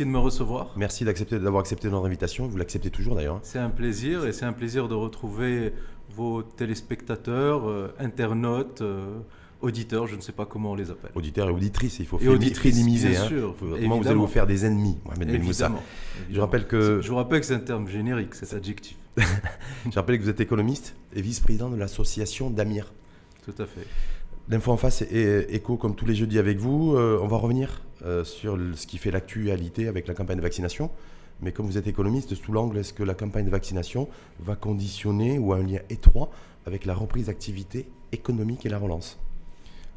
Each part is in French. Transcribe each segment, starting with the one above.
De me recevoir. Merci d'avoir accepté notre invitation. Vous l'acceptez toujours d'ailleurs. C'est un plaisir et c'est un plaisir de retrouver vos téléspectateurs, internautes, auditeurs, je ne sais pas comment on les appelle. Auditeurs et auditrices, il faut féminimiser. Bien hein. sûr, comment vous allez vous faire des ennemis, Mohamed Ben Moussa. Je rappelle que c'est un terme générique, cet adjectif. Je rappelle que vous êtes économiste et vice-président de l'association d'Amir. Tout à fait. L'Info en face est écho comme tous les jeudis avec vous. On va revenir sur ce qui fait l'actualité avec la campagne de vaccination. Mais comme vous êtes économiste, sous l'angle, est-ce que la campagne de vaccination va conditionner ou a un lien étroit avec la reprise d'activité économique et la relance?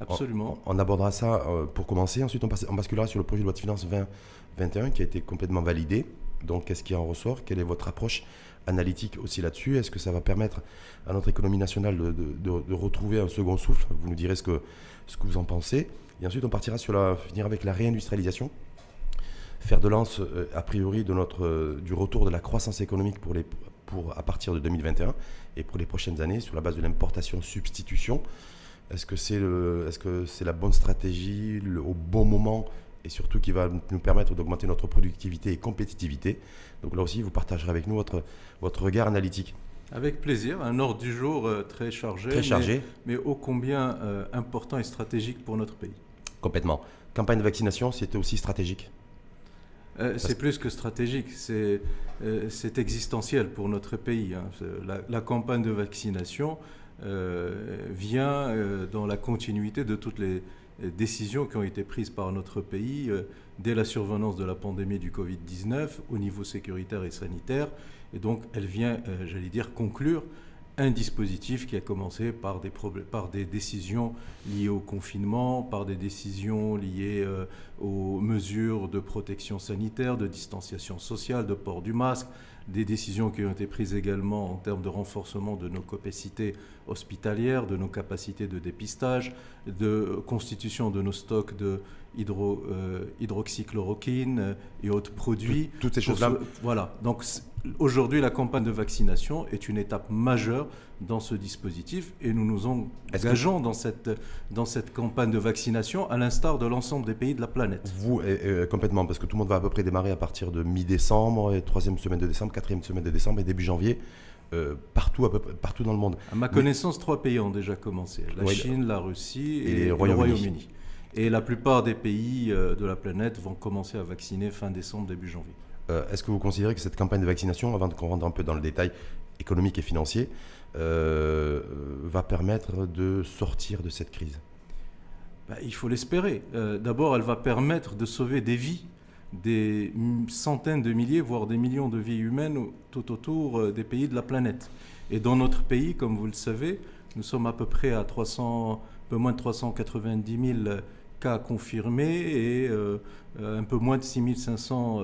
Absolument. On abordera ça pour commencer. Ensuite, on basculera sur le projet de loi de finances 2021 qui a été complètement validé. Donc, qu'est-ce qui en ressort? Quelle est votre approche analytique aussi là-dessus? Est-ce que ça va permettre à notre économie nationale de retrouver un second souffle? Vous nous direz ce que vous en pensez. Et ensuite, on partira finir avec la réindustrialisation. Faire de lance, a priori, du retour de la croissance économique à partir de 2021 et pour les prochaines années sur la base de l'importation-substitution. Est-ce que c'est la bonne stratégie au bon moment et surtout qui va nous permettre d'augmenter notre productivité et compétitivité? Donc là aussi, vous partagerez avec nous votre regard analytique. Avec plaisir, un ordre du jour très chargé, mais ô combien important et stratégique pour notre pays. Complètement. Campagne de vaccination, c'était aussi stratégique? C'est plus que stratégique, c'est existentiel pour notre pays. Hein. La campagne de vaccination vient dans la continuité de toutes les décisions qui ont été prises par notre pays dès la survenance de la pandémie du Covid-19 au niveau sécuritaire et sanitaire. Et donc, elle vient, conclure un dispositif qui a commencé par des décisions liées au confinement, par des décisions liées aux mesures de protection sanitaire, de distanciation sociale, de port du masque, des décisions qui ont été prises également en termes de renforcement de nos capacités hospitalières, de nos capacités de dépistage, de constitution de nos stocks de hydroxychloroquine et autres produits. Toutes ces choses-là. Voilà. Donc aujourd'hui, la campagne de vaccination est une étape majeure dans ce dispositif et nous nous engageons dans cette campagne de vaccination à l'instar de l'ensemble des pays de la planète. Vous, complètement, parce que tout le monde va à peu près démarrer à partir de mi-décembre, troisième semaine de décembre, quatrième semaine de décembre et début janvier. Partout dans le monde. À ma connaissance, 3 pays ont déjà commencé. La Chine, la Russie et le Royaume-Uni. Et la plupart des pays de la planète vont commencer à vacciner fin décembre, début janvier. Est-ce que vous considérez que cette campagne de vaccination, avant qu'on rentre un peu dans le détail économique et financier, va permettre de sortir de cette crise? Il faut l'espérer. D'abord, elle va permettre de sauver des vies, des centaines de milliers, voire des millions de vies humaines tout autour des pays de la planète. Et dans notre pays, comme vous le savez, nous sommes à peu près à un peu moins de 390 000 cas confirmés et un peu moins de 6 500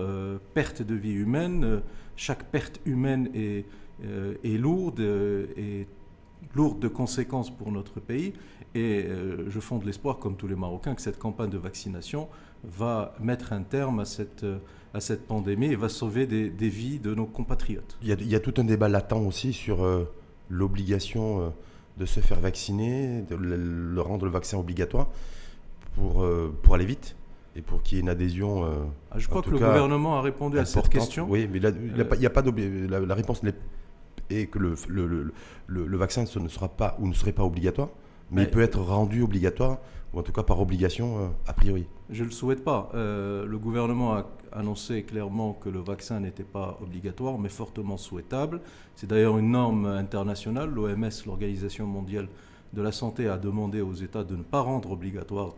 pertes de vie humaines. Chaque perte humaine est lourde de conséquences pour notre pays. Et je fonde l'espoir, comme tous les Marocains, que cette campagne de vaccination va mettre un terme à cette pandémie et va sauver des vies de nos compatriotes. Il y a tout un débat latent aussi sur l'obligation de se faire vacciner, de rendre le vaccin obligatoire pour aller vite et pour qu'il y ait une adhésion. Je crois que le gouvernement a répondu à cette question. Oui, mais il y a pas la réponse est que le vaccin ne sera pas ou ne serait pas obligatoire, mais il peut être rendu obligatoire, ou en tout cas par obligation a priori. Je ne le souhaite pas. Le gouvernement a annoncé clairement que le vaccin n'était pas obligatoire, mais fortement souhaitable. C'est d'ailleurs une norme internationale. L'OMS, l'Organisation mondiale de la santé, a demandé aux États de ne pas rendre obligatoire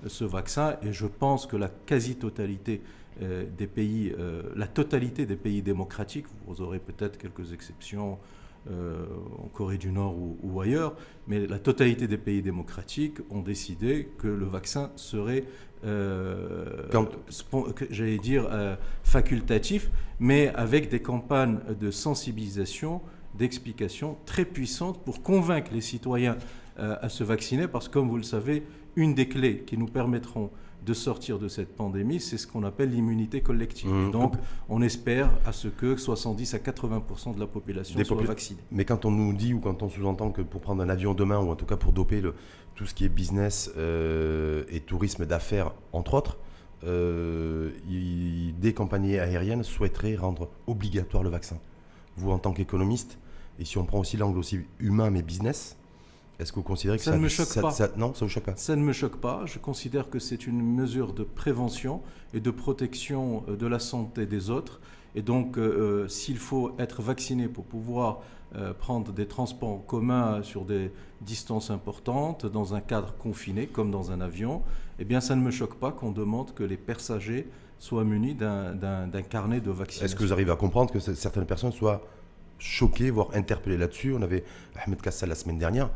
ce vaccin. Et je pense que la quasi-totalité des pays, la totalité des pays démocratiques, vous aurez peut-être quelques exceptions en Corée du Nord ou ailleurs, mais la totalité des pays démocratiques ont décidé que le vaccin serait, facultatif, mais avec des campagnes de sensibilisation, d'explication très puissantes pour convaincre les citoyens à se vacciner, parce que comme vous le savez, une des clés qui nous permettront de sortir de cette pandémie, c'est ce qu'on appelle l'immunité collective. Donc, on espère à ce que 70 à 80% de la population soit vaccinée. Mais quand on nous dit ou quand on sous-entend que pour prendre un avion demain, ou en tout cas pour doper tout ce qui est business et tourisme d'affaires, entre autres, des compagnies aériennes souhaiteraient rendre obligatoire le vaccin. Vous, en tant qu'économiste, et si on prend aussi l'angle aussi humain mais business, est-ce que vous considérez que ça ne me choque pas. Non, ça ne vous choque pas? Ça ne me choque pas. Je considère que c'est une mesure de prévention et de protection de la santé des autres. Et donc, s'il faut être vacciné pour pouvoir prendre des transports en commun sur des distances importantes, dans un cadre confiné, comme dans un avion, eh bien, ça ne me choque pas qu'on demande que les passagers soient munis d'un carnet de vaccination. Est-ce que vous arrivez à comprendre que certaines personnes soient choquées, voire interpellées là-dessus? On avait Ahmed Kassal la semaine dernière,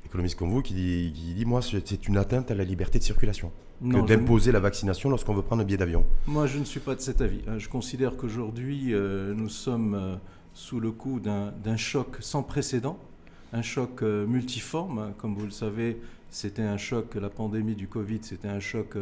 économiste comme vous, qui dit moi, c'est une atteinte à la liberté de circulation d'imposer la vaccination lorsqu'on veut prendre un billet d'avion. Moi, je ne suis pas de cet avis. Je considère qu'aujourd'hui, nous sommes sous le coup d'un choc sans précédent, un choc multiforme. Comme vous le savez, c'était un choc, la pandémie du Covid, c'était un choc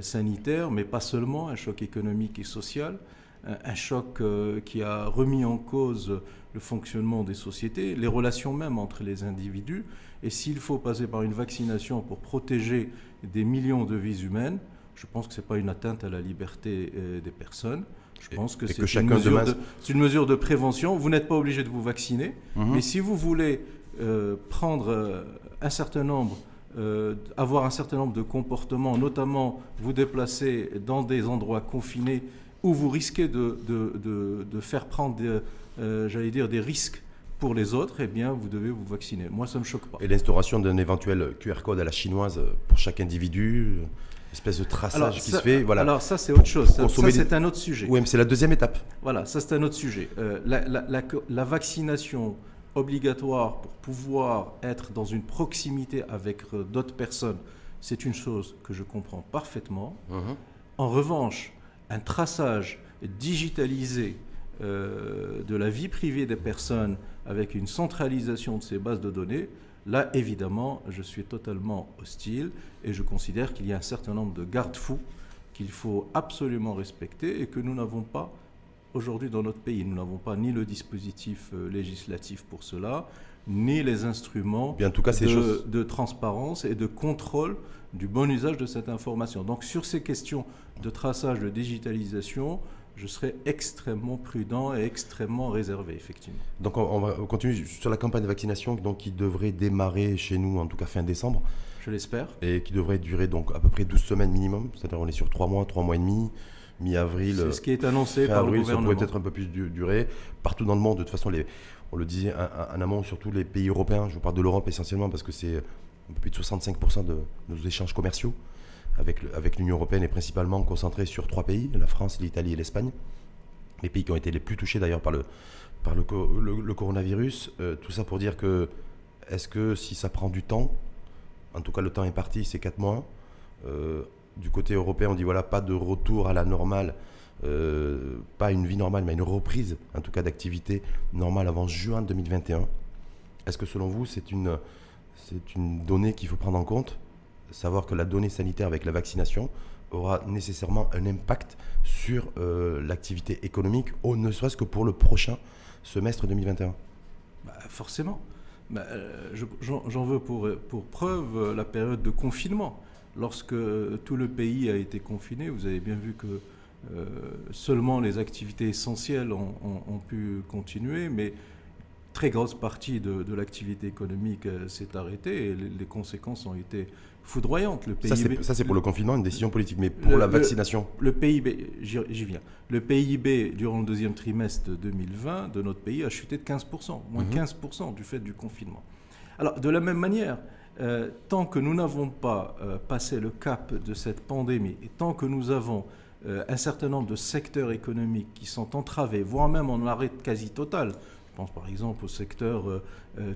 sanitaire, mais pas seulement, un choc économique et social, un choc qui a remis en cause le fonctionnement des sociétés, les relations même entre les individus. Et s'il faut passer par une vaccination pour protéger des millions de vies humaines, je pense que ce n'est pas une atteinte à la liberté des personnes. Je pense que c'est une mesure de prévention. Vous n'êtes pas obligé de vous vacciner, mais si vous voulez prendre un certain nombre, avoir un certain nombre de comportements, notamment vous déplacer dans des endroits confinés où vous risquez de faire prendre des risques pour les autres, eh bien, vous devez vous vacciner. Moi, ça ne me choque pas. Et l'instauration d'un éventuel QR code à la chinoise pour chaque individu, espèce de traçage qui se fait. Voilà. Alors ça, c'est autre chose. Ça, c'est un autre sujet. Oui, mais c'est la deuxième étape. Voilà, ça, c'est un autre sujet. La vaccination obligatoire pour pouvoir être dans une proximité avec d'autres personnes, c'est une chose que je comprends parfaitement. En revanche, un traçage digitalisé de la vie privée des personnes avec une centralisation de ces bases de données, là, évidemment, je suis totalement hostile et je considère qu'il y a un certain nombre de garde-fous qu'il faut absolument respecter et que nous n'avons pas aujourd'hui dans notre pays. Nous n'avons pas ni le dispositif législatif pour cela, ni les instruments de transparence et de contrôle du bon usage de cette information. Donc sur ces questions de traçage, de digitalisation, je serai extrêmement prudent et extrêmement réservé, effectivement. Donc on va continuer sur la campagne de vaccination qui devrait démarrer chez nous, en tout cas fin décembre. Je l'espère. Et qui devrait durer donc à peu près 12 semaines minimum, c'est-à-dire on est sur 3 mois et demi, mi-avril. C'est ce qui est annoncé par le gouvernement. Ça pourrait peut-être un peu plus durer. Partout dans le monde, de toute façon, on le disait en amont, surtout les pays européens, je vous parle de l'Europe essentiellement parce que c'est un peu plus de 65% de nos échanges commerciaux avec l'Union européenne est principalement concentré sur 3 pays, la France, l'Italie et l'Espagne. Les pays qui ont été les plus touchés d'ailleurs par le coronavirus. Tout ça pour dire que, est-ce que si ça prend du temps, en tout cas le temps est parti, c'est 4 mois, du côté européen on dit voilà, pas de retour à la normale, pas une vie normale, mais une reprise en tout cas d'activité normale avant juin 2021. Est-ce que selon vous c'est une donnée qu'il faut prendre en compte? Savoir que la donnée sanitaire avec la vaccination aura nécessairement un impact sur l'activité économique, ne serait-ce que pour le prochain semestre 2021. Forcément. J'en veux pour preuve la période de confinement. Lorsque tout le pays a été confiné, vous avez bien vu que seulement les activités essentielles ont pu continuer, mais très grosse partie de l'activité économique s'est arrêtée et les conséquences ont été foudroyantes. Le PIB, ça, c'est pour le confinement, une décision politique, mais pour la vaccination. Le PIB, j'y viens. Le PIB, durant le deuxième trimestre 2020 de notre pays, a chuté de 15%, moins 15% du fait du confinement. Alors, de la même manière, tant que nous n'avons pas passé le cap de cette pandémie et tant que nous avons un certain nombre de secteurs économiques qui sont entravés, voire même en arrêt quasi total, je pense par exemple au secteur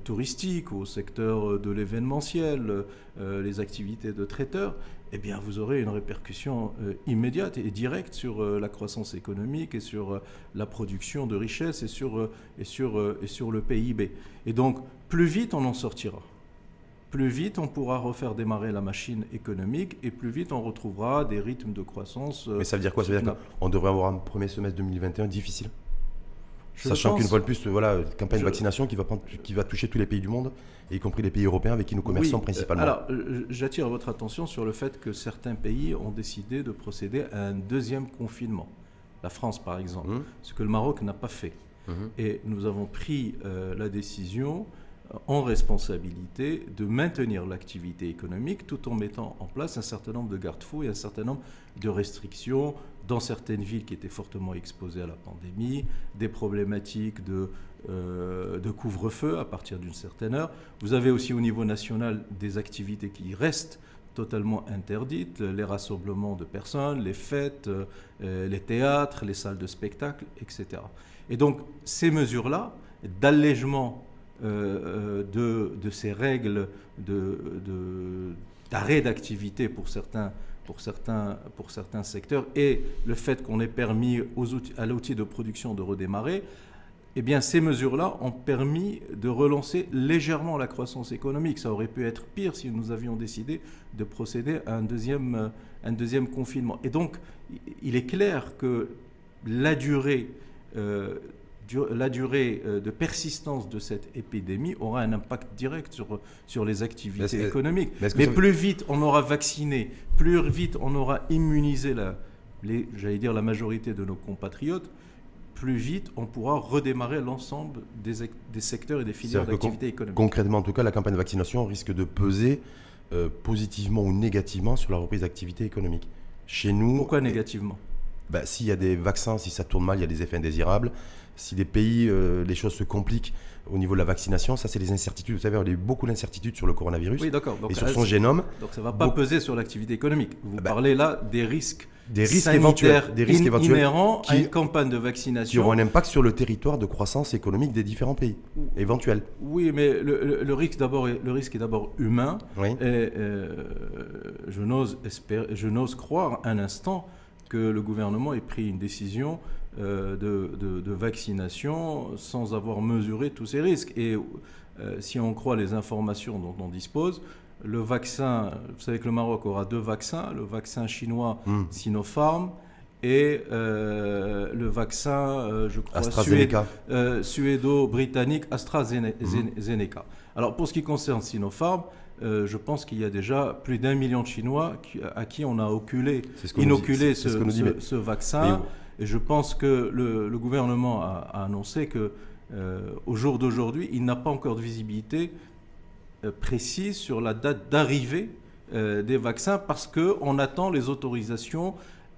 touristique, au secteur de l'événementiel, les activités de traiteurs, eh bien vous aurez une répercussion immédiate et directe sur la croissance économique et sur la production de richesses et sur le PIB. Et donc plus vite on en sortira, plus vite on pourra refaire démarrer la machine économique et plus vite on retrouvera des rythmes de croissance. Mais ça veut dire quoi? Ça veut dire qu'on devrait avoir un premier semestre 2021 difficile? Sachant qu'une fois de plus, voilà, campagne de vaccination qui va toucher tous les pays du monde, y compris les pays européens avec qui nous commerçons principalement. Alors, j'attire votre attention sur le fait que certains pays ont décidé de procéder à un deuxième confinement. La France, par exemple, ce que le Maroc n'a pas fait. Et nous avons pris la décision en responsabilité de maintenir l'activité économique tout en mettant en place un certain nombre de garde-fous et un certain nombre de restrictions dans certaines villes qui étaient fortement exposées à la pandémie, des problématiques de couvre-feu à partir d'une certaine heure. Vous avez aussi au niveau national des activités qui restent totalement interdites, les rassemblements de personnes, les fêtes, les théâtres, les salles de spectacle, etc. Et donc ces mesures-là d'allègement de ces règles d'arrêt d'activité pour certains secteurs et le fait qu'on ait permis à l'outil de production de redémarrer, eh bien ces mesures-là ont permis de relancer légèrement la croissance économique. Ça aurait pu être pire si nous avions décidé de procéder à un deuxième confinement. Et donc, il est clair que la durée de persistance de cette épidémie aura un impact direct sur les activités économiques. Mais plus vite on aura vacciné, plus vite on aura immunisé la majorité de nos compatriotes, plus vite on pourra redémarrer l'ensemble des secteurs et des filières d'activité économique. Concrètement, en tout cas, la campagne de vaccination risque de peser positivement ou négativement sur la reprise d'activité économique. Chez nous... Pourquoi négativement ? S'il y a des vaccins, si ça tourne mal, il y a des effets indésirables. Si des pays, les choses se compliquent au niveau de la vaccination, ça c'est les incertitudes. Vous savez, il y a eu beaucoup d'incertitudes sur le coronavirus et sur son génome. Donc ça ne va pas peser sur l'activité économique. Vous parlez là des risques éventuels inhérents à une campagne de vaccination. Qui auront un impact sur le territoire de croissance économique des différents pays, éventuels. Oui, mais le risque est d'abord humain. Oui. Et je n'ose croire un instant que le gouvernement ait pris une décision de vaccination sans avoir mesuré tous ces risques. Et si on croit les informations dont on dispose, le vaccin, vous savez que le Maroc aura 2 vaccins, le vaccin chinois Sinopharm et le vaccin, je crois, suédo-britannique AstraZeneca. Alors pour ce qui concerne Sinopharm, je pense qu'il y a déjà plus d'1 million de Chinois à qui on a inoculé ce vaccin. Et je pense que le gouvernement a annoncé qu'au jour d'aujourd'hui, il n'a pas encore de visibilité précise sur la date d'arrivée des vaccins parce qu'on attend les autorisations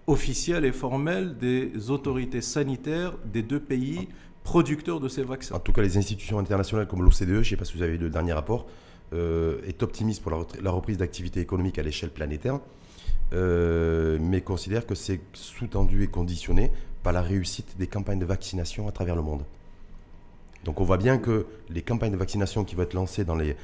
officielles et formelles des autorités sanitaires des 2 pays producteurs de ces vaccins. En tout cas, les institutions internationales comme l'OCDE, je ne sais pas si vous avez lu le dernier rapport, est optimiste pour la reprise d'activité économique à l'échelle planétaire, mais considère que c'est sous-tendu et conditionné par la réussite des campagnes de vaccination à travers le monde. Donc on voit bien que les campagnes de vaccination qui vont être lancées dans les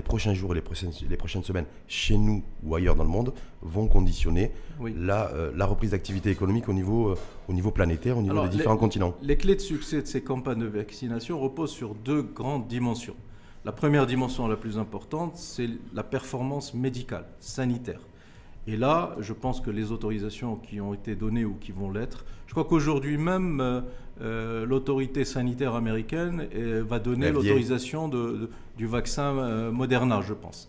prochains jours et les prochaines semaines chez nous ou ailleurs dans le monde vont conditionner la reprise d'activité économique au niveau planétaire, au niveau des différents continents. Les clés de succès de ces campagnes de vaccination reposent sur 2 grandes dimensions. La première dimension la plus importante, c'est la performance médicale, sanitaire. Et là, je pense que les autorisations qui ont été données ou qui vont l'être, je crois qu'aujourd'hui même, l'autorité sanitaire américaine va donner l'autorisation du vaccin Moderna, je pense.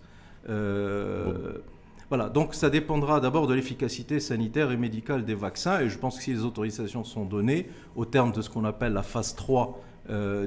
Voilà, donc ça dépendra d'abord de l'efficacité sanitaire et médicale des vaccins. Et je pense que si les autorisations sont données, au terme de ce qu'on appelle la phase 3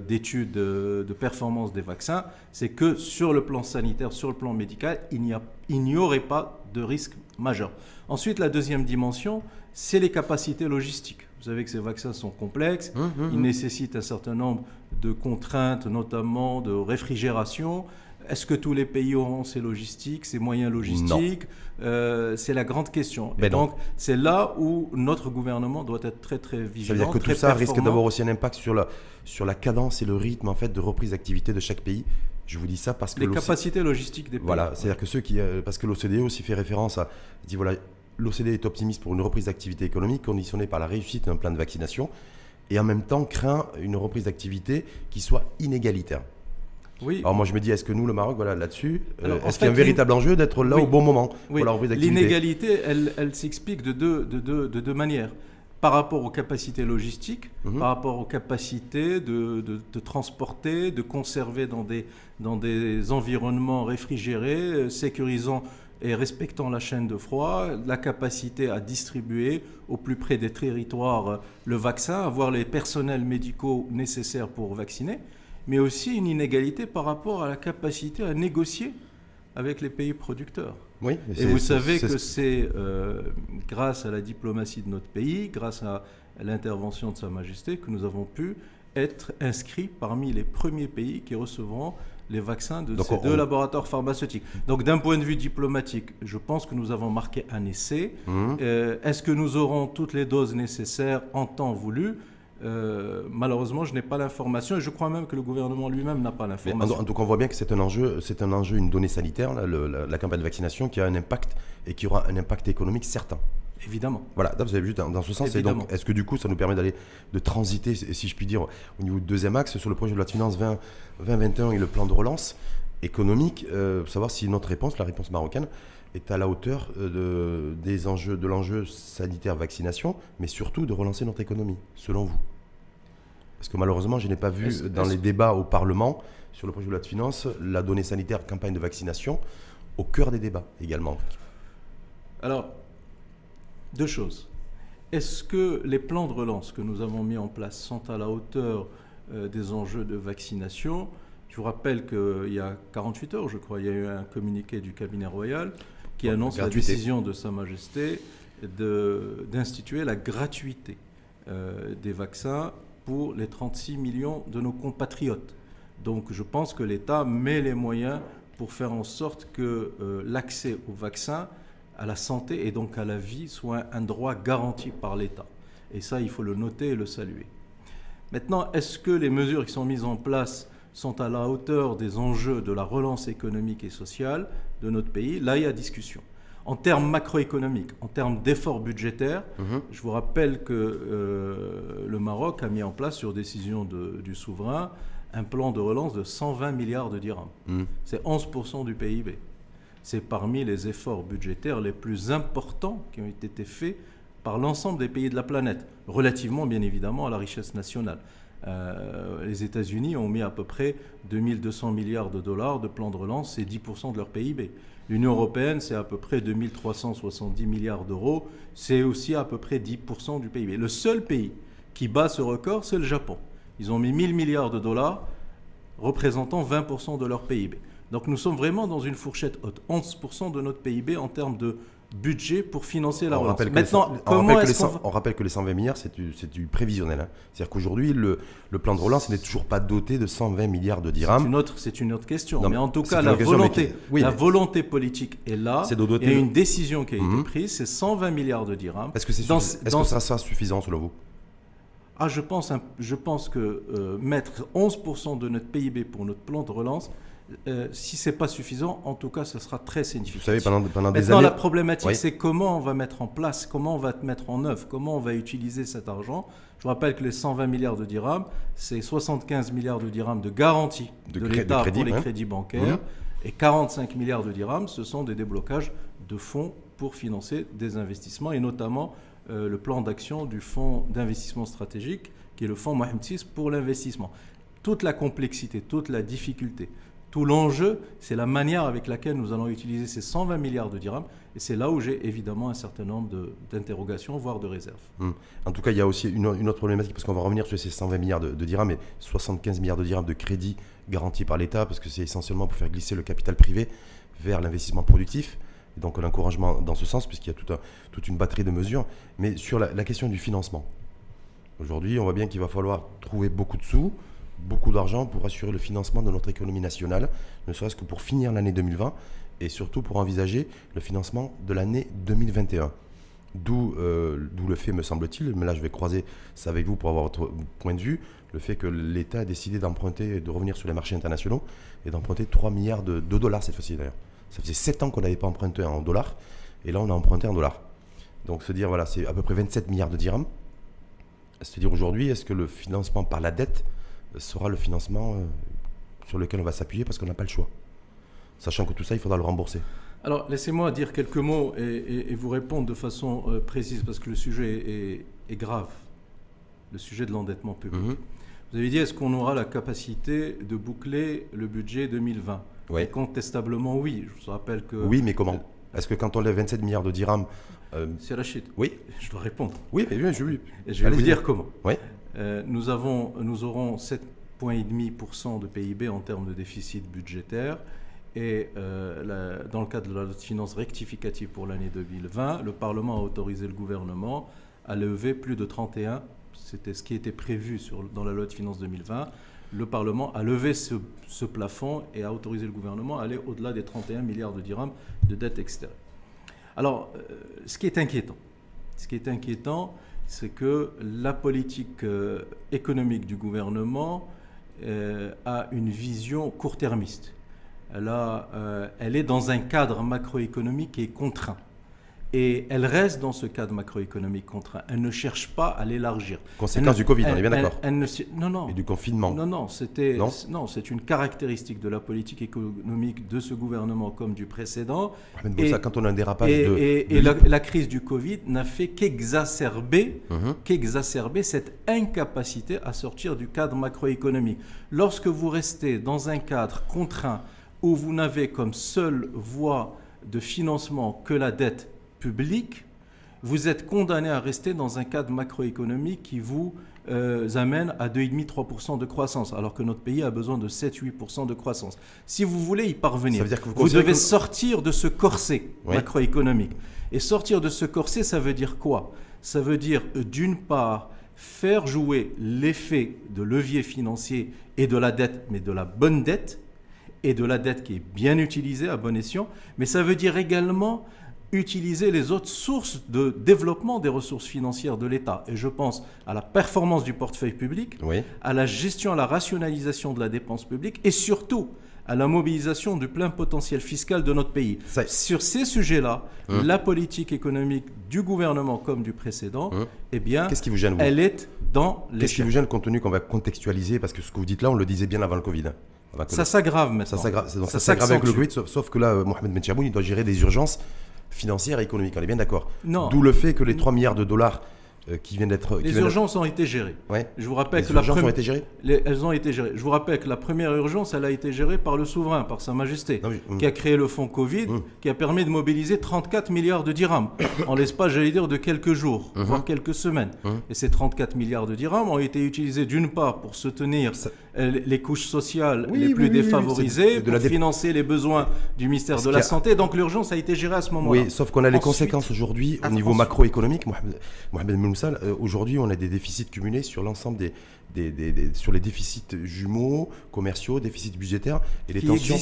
d'études de performance des vaccins, c'est que sur le plan sanitaire, sur le plan médical, il n'y aurait pas de risque majeur. Ensuite, la deuxième dimension, c'est les capacités logistiques. Vous savez que ces vaccins sont complexes, ils nécessitent un certain nombre de contraintes, notamment de réfrigération. Est-ce que tous les pays auront ces logistiques, ces moyens logistiques ? C'est la grande question. Et donc, c'est là où notre gouvernement doit être très, très vigilant. Ça veut dire que tout ça risque d'avoir aussi un impact sur la cadence et le rythme en fait, de reprise d'activité de chaque pays. Je vous dis ça parce que... Les capacités logistiques des pays. Voilà, c'est-à-dire que parce que l'OCDE aussi fait référence à... dit voilà, l'OCDE est optimiste pour une reprise d'activité économique conditionnée par la réussite d'un plan de vaccination et en même temps craint une reprise d'activité qui soit inégalitaire. Oui. Alors moi je me dis, est-ce que nous, le Maroc, là-dessus, est-ce qu'il y a un véritable enjeu d'être là au bon moment pour la reprise d'activité ? L'inégalité, elle s'explique de deux manières. par rapport aux capacités logistiques, par rapport aux capacités de transporter, de conserver dans des environnements réfrigérés, sécurisant et respectant la chaîne de froid, la capacité à distribuer au plus près des territoires le vaccin, avoir les personnels médicaux nécessaires pour vacciner, mais aussi une inégalité par rapport à la capacité à négocier avec les pays producteurs. Oui, et vous savez que c'est grâce à la diplomatie de notre pays, grâce à l'intervention de Sa Majesté, que nous avons pu être inscrits parmi les premiers pays qui recevront les vaccins de ces deux laboratoires pharmaceutiques. Donc d'un point de vue diplomatique, je pense que nous avons marqué un essai. Est-ce que nous aurons toutes les doses nécessaires en temps voulu ? Malheureusement, je n'ai pas l'information et je crois même que le gouvernement lui-même n'a pas l'information. En tout cas, on voit bien que c'est un enjeu, une donnée sanitaire, la campagne de vaccination qui a un impact et qui aura un impact économique certain. Évidemment. Voilà, vous avez vu dans ce sens. Et donc, est-ce que du coup, ça nous permet de transiter, si je puis dire, au niveau du deuxième axe sur le projet de loi de finances 2021 et le plan de relance économique, savoir si notre réponse, la réponse marocaine, est à la hauteur des enjeux, de l'enjeu sanitaire vaccination, mais surtout de relancer notre économie, selon vous? Parce que malheureusement, je n'ai pas vu dans les débats au Parlement sur le projet de loi de finances la donnée sanitaire campagne de vaccination au cœur des débats également. Alors, deux choses. Est-ce que les plans de relance que nous avons mis en place sont à la hauteur des enjeux de vaccination? Je vous rappelle qu'il y a 48 heures, je crois, il y a eu un communiqué du cabinet royal qui annonce la décision de Sa Majesté d'instituer la gratuité des vaccins pour les 36 millions de nos compatriotes. Donc je pense que l'État met les moyens pour faire en sorte que l'accès au vaccin, à la santé et donc à la vie soit un droit garanti par l'État. Et ça, il faut le noter et le saluer. Maintenant, est-ce que les mesures qui sont mises en place sont à la hauteur des enjeux de la relance économique et sociale de notre pays? Là, il y a discussion. En termes macroéconomiques, en termes d'efforts budgétaires, je vous rappelle que le Maroc a mis en place, sur décision du souverain, un plan de relance de 120 milliards de dirhams. C'est 11% du PIB. C'est parmi les efforts budgétaires les plus importants qui ont été faits par l'ensemble des pays de la planète, relativement bien évidemment à la richesse nationale. Les États-Unis ont mis à peu près 2200 milliards de dollars de plan de relance, c'est 10% de leur PIB. L'Union européenne, c'est à peu près 2370 milliards d'euros, c'est aussi à peu près 10% du PIB. Le seul pays qui bat ce record, c'est le Japon. Ils ont mis 1000 milliards de dollars, représentant 20% de leur PIB. Donc nous sommes vraiment dans une fourchette haute, 11% de notre PIB en termes de budget pour financer la relance. Maintenant, on rappelle que les 120 milliards, c'est du prévisionnel. Hein. C'est-à-dire qu'aujourd'hui, le plan de relance n'est toujours pas doté de 120 milliards de dirhams. C'est une autre question. Non, mais en tout cas, la volonté politique est là. Il y a une décision qui a été prise, c'est 120 milliards de dirhams. Est-ce que ça sera suffisant selon vous? Je pense que mettre 11% de notre PIB pour notre plan de relance, si ce n'est pas suffisant, en tout cas, ce sera très significatif. Vous savez, pendant des Maintenant, années... la problématique, c'est comment on va mettre en place, comment on va mettre en œuvre, comment on va utiliser cet argent. Je vous rappelle que les 120 milliards de dirhams, c'est 75 milliards de dirhams de garantie de l'État pour les crédits bancaires, et 45 milliards de dirhams, ce sont des déblocages de fonds pour financer des investissements, et notamment le plan d'action du fonds d'investissement stratégique, qui est le fonds Mohamed VI pour l'investissement. Toute la complexité, toute la difficulté, tout l'enjeu, c'est la manière avec laquelle nous allons utiliser ces 120 milliards de dirhams. Et c'est là où j'ai évidemment un certain nombre d'interrogations, voire de réserves. En tout cas, il y a aussi une autre problématique, parce qu'on va revenir sur ces 120 milliards de dirhams et 75 milliards de dirhams de crédits garantis par l'État, parce que c'est essentiellement pour faire glisser le capital privé vers l'investissement productif. Et donc l'encouragement dans ce sens, puisqu'il y a toute une batterie de mesures. Mais sur la question du financement, aujourd'hui, on voit bien qu'il va falloir trouver beaucoup de sous, beaucoup d'argent pour assurer le financement de notre économie nationale, ne serait-ce que pour finir l'année 2020 et surtout pour envisager le financement de l'année 2021. D'où le fait, me semble-t-il, mais là je vais croiser ça avec vous pour avoir votre point de vue, le fait que l'État a décidé d'emprunter, de revenir sur les marchés internationaux et d'emprunter 3 milliards de dollars cette fois-ci d'ailleurs. Ça faisait 7 ans qu'on n'avait pas emprunté en dollars et là on a emprunté en dollars. Donc se dire, voilà, c'est à peu près 27 milliards de dirhams. C'est-à-dire aujourd'hui, est-ce que le financement par la dette sera le financement sur lequel on va s'appuyer parce qu'on n'a pas le choix, sachant que tout ça, il faudra le rembourser. Alors, laissez-moi dire quelques mots et vous répondre de façon précise, parce que le sujet est grave, le sujet de l'endettement public. Mhm. Vous avez dit, est-ce qu'on aura la capacité de boucler le budget 2020 ? Ouais. Et contestablement, oui. Je vous rappelle que... Oui, mais comment? Est-ce que quand on lève 27 milliards de dirhams... C'est Rachid. Oui. Je dois répondre. Oui, mais je Et je vais vous dire comment. Oui. Nous aurons 7,5% de PIB en termes de déficit budgétaire. Et dans le cadre de la loi de finances rectificative pour l'année 2020, le Parlement a autorisé le gouvernement à lever plus de 31, c'était ce qui était prévu dans la loi de finances 2020. Le Parlement a levé ce plafond et a autorisé le gouvernement à aller au-delà des 31 milliards de dirhams de dette extérieure. Alors, ce qui est inquiétant, c'est que la politique économique du gouvernement a une vision court-termiste. Elle est dans un cadre macroéconomique qui est contraint. Et elle reste dans ce cadre macroéconomique contraint. Elle ne cherche pas à l'élargir. Conséquence du Covid, on est bien d'accord. Non. Et du confinement. Non, c'est une caractéristique de la politique économique de ce gouvernement comme du précédent. Ça, quand on a un dérapage la crise du Covid n'a fait qu'exacerber cette incapacité à sortir du cadre macroéconomique. Lorsque vous restez dans un cadre contraint où vous n'avez comme seule voie de financement que la dette public, vous êtes condamné à rester dans un cadre macroéconomique qui vous amène à 2,5-3% de croissance, alors que notre pays a besoin de 7-8% de croissance. Si vous voulez y parvenir, vous devez sortir de ce corset macroéconomique. Et sortir de ce corset, ça veut dire quoi? Ça veut dire, d'une part, faire jouer l'effet de levier financier et de la dette, mais de la bonne dette, et de la dette qui est bien utilisée à bon escient, mais ça veut dire également utiliser les autres sources de développement des ressources financières de l'État. Et je pense à la performance du portefeuille public, à la gestion, à la rationalisation de la dépense publique et surtout à la mobilisation du plein potentiel fiscal de notre pays. Sur ces sujets-là, la politique économique du gouvernement comme du précédent, eh bien, qu'est-ce qui vous gêne, vous ? Elle est dans l'échec. Qu'est-ce qui vous gêne compte tenu qu'on va contextualiser, parce que ce que vous dites là, on le disait bien avant le Covid. Ça s'aggrave maintenant. Ça s'aggrave avec le Covid, sauf que là, Mohamed Benchaboun, il doit gérer des urgences financières et économiques. On est bien d'accord. D'où le fait que les 3 milliards de dollars qui viennent d'être... Les urgences ont été gérées. Ouais. Je vous rappelle les urgences ont été gérées. Elles ont été gérées. Je vous rappelle que la première urgence, elle a été gérée par le souverain, par Sa Majesté, qui a créé le fonds Covid, qui a permis de mobiliser 34 milliards de dirhams en l'espace, j'allais dire, de quelques jours, voire quelques semaines. Et ces 34 milliards de dirhams ont été utilisés d'une part pour soutenir les couches sociales les plus défavorisées, pour financer les besoins du ministère de la Santé. Donc l'urgence a été gérée à ce moment-là. Oui, sauf qu'on a les conséquences aujourd'hui au niveau macroéconomique. Mohamed Moussal, aujourd'hui, on a des déficits cumulés sur l'ensemble sur les déficits jumeaux, commerciaux, déficits budgétaires et les tensions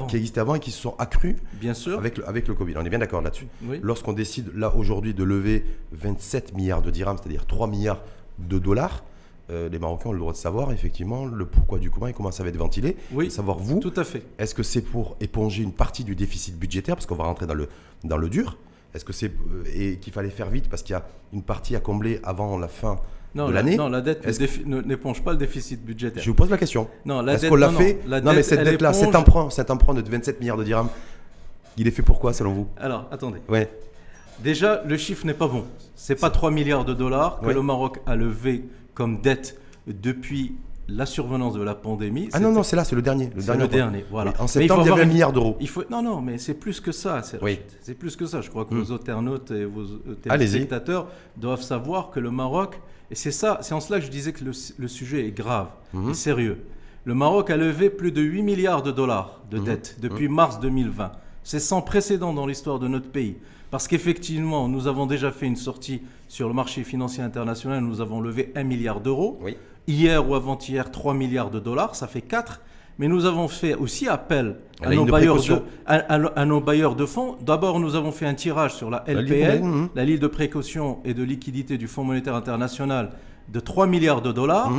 qui existaient avant et qui se sont accrues bien sûr. Avec le Covid. On est bien d'accord là-dessus. Oui. Lorsqu'on décide là aujourd'hui de lever 27 milliards de dirhams, c'est-à-dire 3 milliards de dollars, les Marocains ont le droit de savoir effectivement le pourquoi du comment et comment ça va être ventilé. Oui, savoir vous, tout à fait. Est-ce que c'est pour éponger une partie du déficit budgétaire, parce qu'on va rentrer dans le dur? Est-ce que c'est et qu'il fallait faire vite parce qu'il y a une partie à combler avant la fin de l'année? Non, la dette n'éponge pas le déficit budgétaire. Je vous pose la question. Non, la Est-ce dette, qu'on l'a fait? Non, mais cette dette-là, cet emprunt de 27 milliards de dirhams, il est fait pour quoi selon vous? Alors, attendez. Ouais. Déjà, le chiffre n'est pas bon. C'est pas 3 milliards de dollars que le Maroc a levé comme dette depuis la survenance de la pandémie. Ah non, c'est le dernier. C'est le dernier, voilà. Oui, en septembre, il y avait 1 milliard d'euros. Non, mais c'est plus que ça. C'est plus que ça. Je crois que vos internautes et vos téléspectateurs doivent savoir que le Maroc, et c'est en cela que je disais que le sujet est grave et sérieux. Le Maroc a levé plus de 8 milliards de dollars de dette depuis mars 2020. C'est sans précédent dans l'histoire de notre pays. Parce qu'effectivement, nous avons déjà fait une sortie sur le marché financier international. Nous avons levé 1 milliard d'euros. Oui. Hier ou avant-hier, 3 milliards de dollars, ça fait 4. Mais nous avons fait aussi appel à nos bailleurs de fonds. D'abord, nous avons fait un tirage sur la LPL, la ligne de précaution et de liquidité du Fonds monétaire international, de 3 milliards de dollars.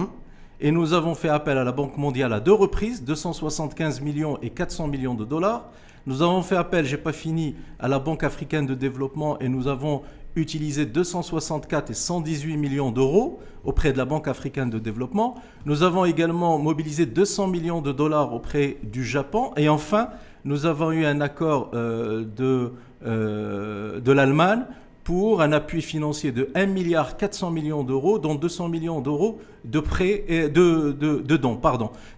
Et nous avons fait appel à la Banque mondiale à 2 reprises, 275 millions et 400 millions de dollars. Nous avons fait appel, j'ai pas fini, à la Banque africaine de développement et nous avons utilisé 264 et 118 millions d'euros auprès de la Banque africaine de développement. Nous avons également mobilisé 200 millions de dollars auprès du Japon. Et enfin, nous avons eu un accord de l'Allemagne pour un appui financier de 1,4 milliard d'euros, dont 200 millions d'euros de prêts et de dons.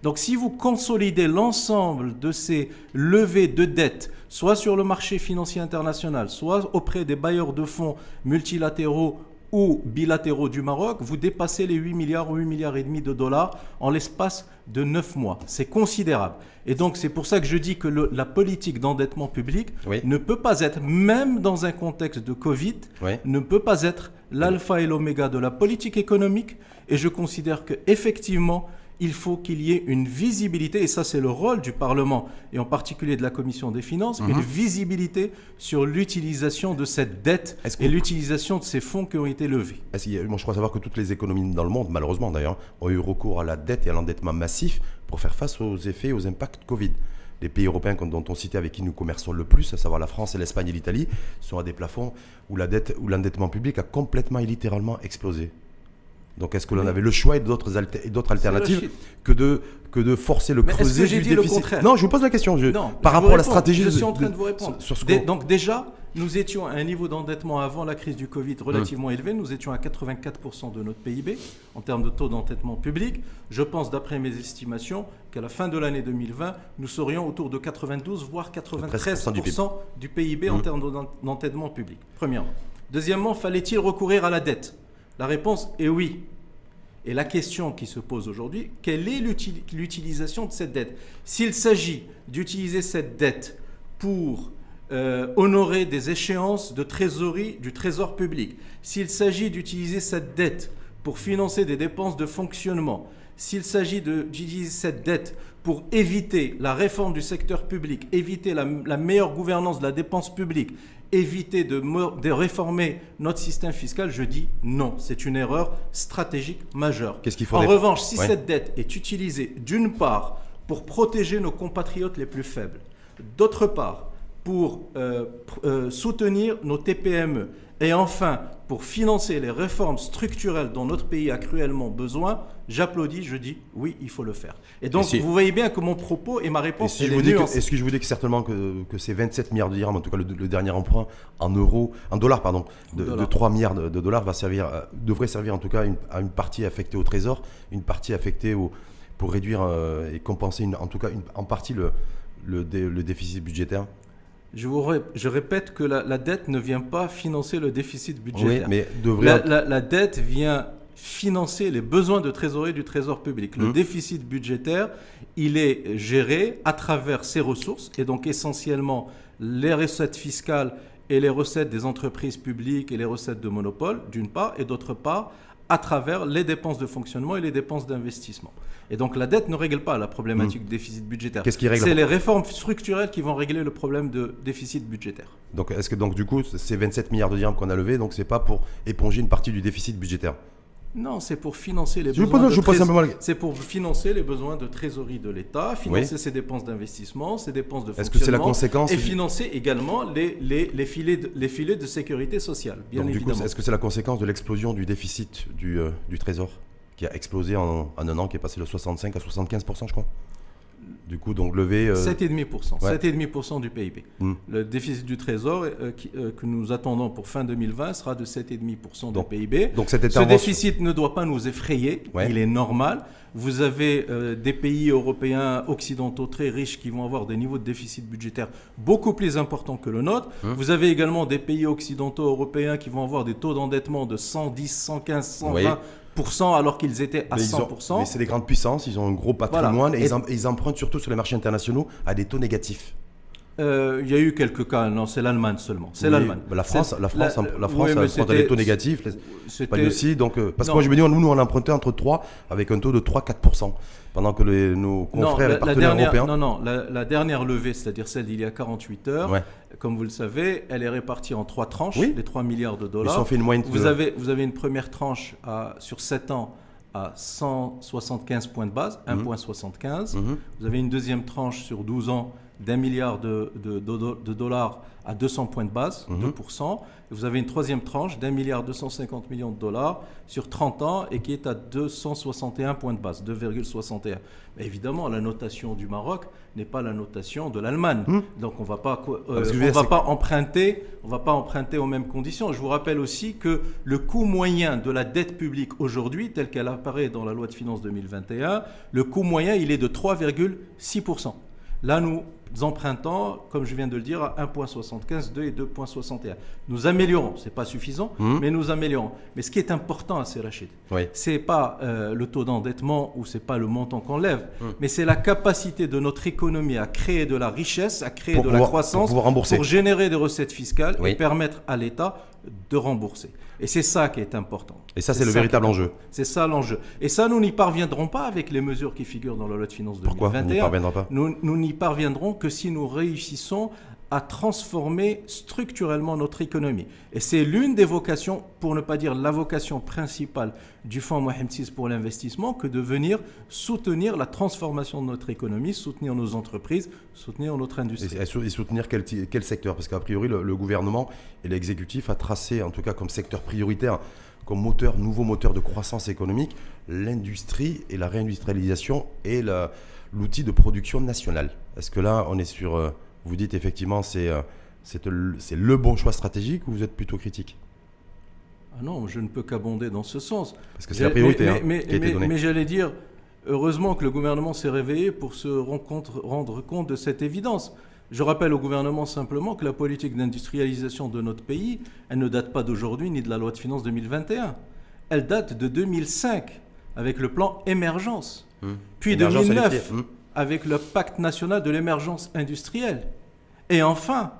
Donc si vous consolidez l'ensemble de ces levées de dettes, soit sur le marché financier international, soit auprès des bailleurs de fonds multilatéraux ou bilatéraux du Maroc, vous dépassez les 8 milliards ou 8 milliards et demi de dollars en l'espace de 9 mois. C'est considérable. Et donc, c'est pour ça que je dis que la politique d'endettement public ne peut pas être, même dans un contexte de Covid, ne peut pas être l'alpha et l'oméga de la politique économique. Et je considère qu'effectivement, il faut qu'il y ait une visibilité, et ça c'est le rôle du Parlement, et en particulier de la Commission des Finances, une visibilité sur l'utilisation de cette dette et l'utilisation de ces fonds qui ont été levés. Moi je crois savoir que toutes les économies dans le monde, malheureusement d'ailleurs, ont eu recours à la dette et à l'endettement massif pour faire face aux effets et aux impacts Covid. Les pays européens dont on citait avec qui nous commerçons le plus, à savoir la France, l'Espagne et l'Italie, sont à des plafonds où la dette ou l'endettement public a complètement et littéralement explosé. Donc est-ce que l'on avait le choix et d'autres alternatives que de forcer le creuset du déficit? Non, je vous pose la question. Par rapport à la stratégie... Je suis en train de vous répondre. Donc déjà, nous étions à un niveau d'endettement avant la crise du Covid relativement élevé. Nous étions à 84% de notre PIB en termes de taux d'endettement public. Je pense, d'après mes estimations, qu'à la fin de l'année 2020, nous serions autour de 92 voire 93% du PIB en termes d'endettement public. Premièrement. Deuxièmement, fallait-il recourir à la dette? La réponse est oui. Et la question qui se pose aujourd'hui, quelle est l'utilisation de cette dette? S'il s'agit d'utiliser cette dette pour honorer des échéances de trésorerie du trésor public, s'il s'agit d'utiliser cette dette pour financer des dépenses de fonctionnement, s'il s'agit d'utiliser cette dette pour éviter la réforme du secteur public, éviter la meilleure gouvernance de la dépense publique, éviter de réformer notre système fiscal, je dis non. C'est une erreur stratégique majeure. En revanche, si cette dette est utilisée d'une part pour protéger nos compatriotes les plus faibles, d'autre part pour soutenir nos TPME et enfin pour financer les réformes structurelles dont notre pays a cruellement besoin, j'applaudis, je dis oui, il faut le faire. Et donc, vous voyez bien que mon propos et ma réponse, est-ce que je vous dis que certainement que ces 27 milliards de dirhams, en tout cas le dernier emprunt en dollars, de 3 milliards de dollars devrait servir en tout cas à une partie affectée au trésor, une partie affectée pour réduire et compenser en partie le déficit budgétaire? Je répète que la dette ne vient pas financer le déficit budgétaire. Oui, mais la dette vient financer les besoins de trésorerie du trésor public. Le déficit budgétaire, il est géré à travers ses ressources, et donc essentiellement les recettes fiscales et les recettes des entreprises publiques et les recettes de monopole, d'une part, et d'autre part, à travers les dépenses de fonctionnement et les dépenses d'investissement. Et donc la dette ne règle pas la problématique du déficit budgétaire. Qu'est-ce qui règle? C'est les réformes structurelles qui vont régler le problème de déficit budgétaire. Donc est-ce que du coup ces 27 milliards de dirhams qu'on a levés, donc c'est pas pour éponger une partie du déficit budgétaire? Non, c'est pour financer les financer les besoins de trésorerie de l'État, financer ses dépenses d'investissement, ses dépenses de fonctionnement. Est-ce que c'est la conséquence? Et financer également les filets de sécurité sociale, bien évidemment. Du coup, est-ce que c'est la conséquence de l'explosion du déficit du Trésor qui a explosé en un an, qui est passé de 65 à 75%, je crois? Du coup, donc lever... 7,5%. 7,5% du PIB. Le déficit du Trésor que nous attendons pour fin 2020 sera de 7,5% du PIB. Donc ce déficit ne doit pas nous effrayer. Il est normal. Vous avez des pays européens occidentaux très riches qui vont avoir des niveaux de déficit budgétaire beaucoup plus importants que le nôtre. Vous avez également des pays occidentaux européens qui vont avoir des taux d'endettement de 110, 115, 120%, alors qu'ils étaient à 100%. Mais c'est des grandes puissances, ils ont un gros patrimoine et ils empruntent surtout sur les marchés internationaux à des taux négatifs. Il y a eu quelques cas, non, c'est l'Allemagne seulement. C'est l'Allemagne. La France emprunte à des taux négatifs, l'Espagne aussi. Donc, parce que moi je me dis, nous on empruntait entre 3 avec un taux de 3-4%, pendant que nos confrères et partenaires européens... La dernière levée, c'est-à-dire celle d'il y a 48 heures, comme vous le savez, elle est répartie en 3 tranches, les 3 milliards de dollars. Ils ont fait une moyenne vous avez une première tranche sur 7 ans à 175 points de base, 1,75. Vous avez une deuxième tranche sur 12 ans d'1 milliard de dollars à 200 points de base, 2%. Et vous avez une troisième tranche d'1 milliard 250 millions de dollars sur 30 ans et qui est à 261 points de base, 2,61. Mais évidemment, la notation du Maroc n'est pas la notation de l'Allemagne. Donc on ne va pas emprunter aux mêmes conditions. Je vous rappelle aussi que le coût moyen de la dette publique aujourd'hui, tel qu'elle apparaît dans la loi de finances 2021, le coût moyen, il est de 3,6%. Là, nous empruntons, comme je viens de le dire, à 1,75, 2 et 2,61. Nous améliorons, ce n'est pas suffisant, mais nous améliorons. Mais ce qui est important, c'est Rachid, ce n'est pas le taux d'endettement ou ce n'est pas le montant qu'on lève, mais c'est la capacité de notre économie à créer de la richesse, à créer de la croissance, pour générer des recettes fiscales et permettre à l'État de rembourser. Et c'est ça qui est important. Et ça, c'est le véritable enjeu. C'est ça l'enjeu. Et ça, nous n'y parviendrons pas avec les mesures qui figurent dans la loi de finances 2021. Pourquoi on n'y parviendra pas ? Nous n'y parviendrons que si nous réussissons à transformer structurellement notre économie. Et c'est l'une des vocations, pour ne pas dire la vocation principale du Fonds Mohamed VI pour l'investissement, que de venir soutenir la transformation de notre économie, soutenir nos entreprises, soutenir notre industrie. Et soutenir quel secteur ? Parce qu'a priori, le gouvernement et l'exécutif a tracé, en tout cas comme secteur prioritaire, comme nouveau moteur de croissance économique, l'industrie et la réindustrialisation et l'outil de production nationale. Est-ce que là, on est sur... Vous dites effectivement c'est le bon choix stratégique ou vous êtes plutôt critique ? Ah non, je ne peux qu'abonder dans ce sens. Parce que c'est la priorité qui a été donnée. Mais j'allais dire, heureusement que le gouvernement s'est réveillé pour se rendre compte de cette évidence. Je rappelle au gouvernement simplement que la politique d'industrialisation de notre pays, elle ne date pas d'aujourd'hui ni de la loi de finances 2021. Elle date de 2005 avec le plan Émergence. Puis 2009 avec le pacte national de l'émergence industrielle. Et enfin,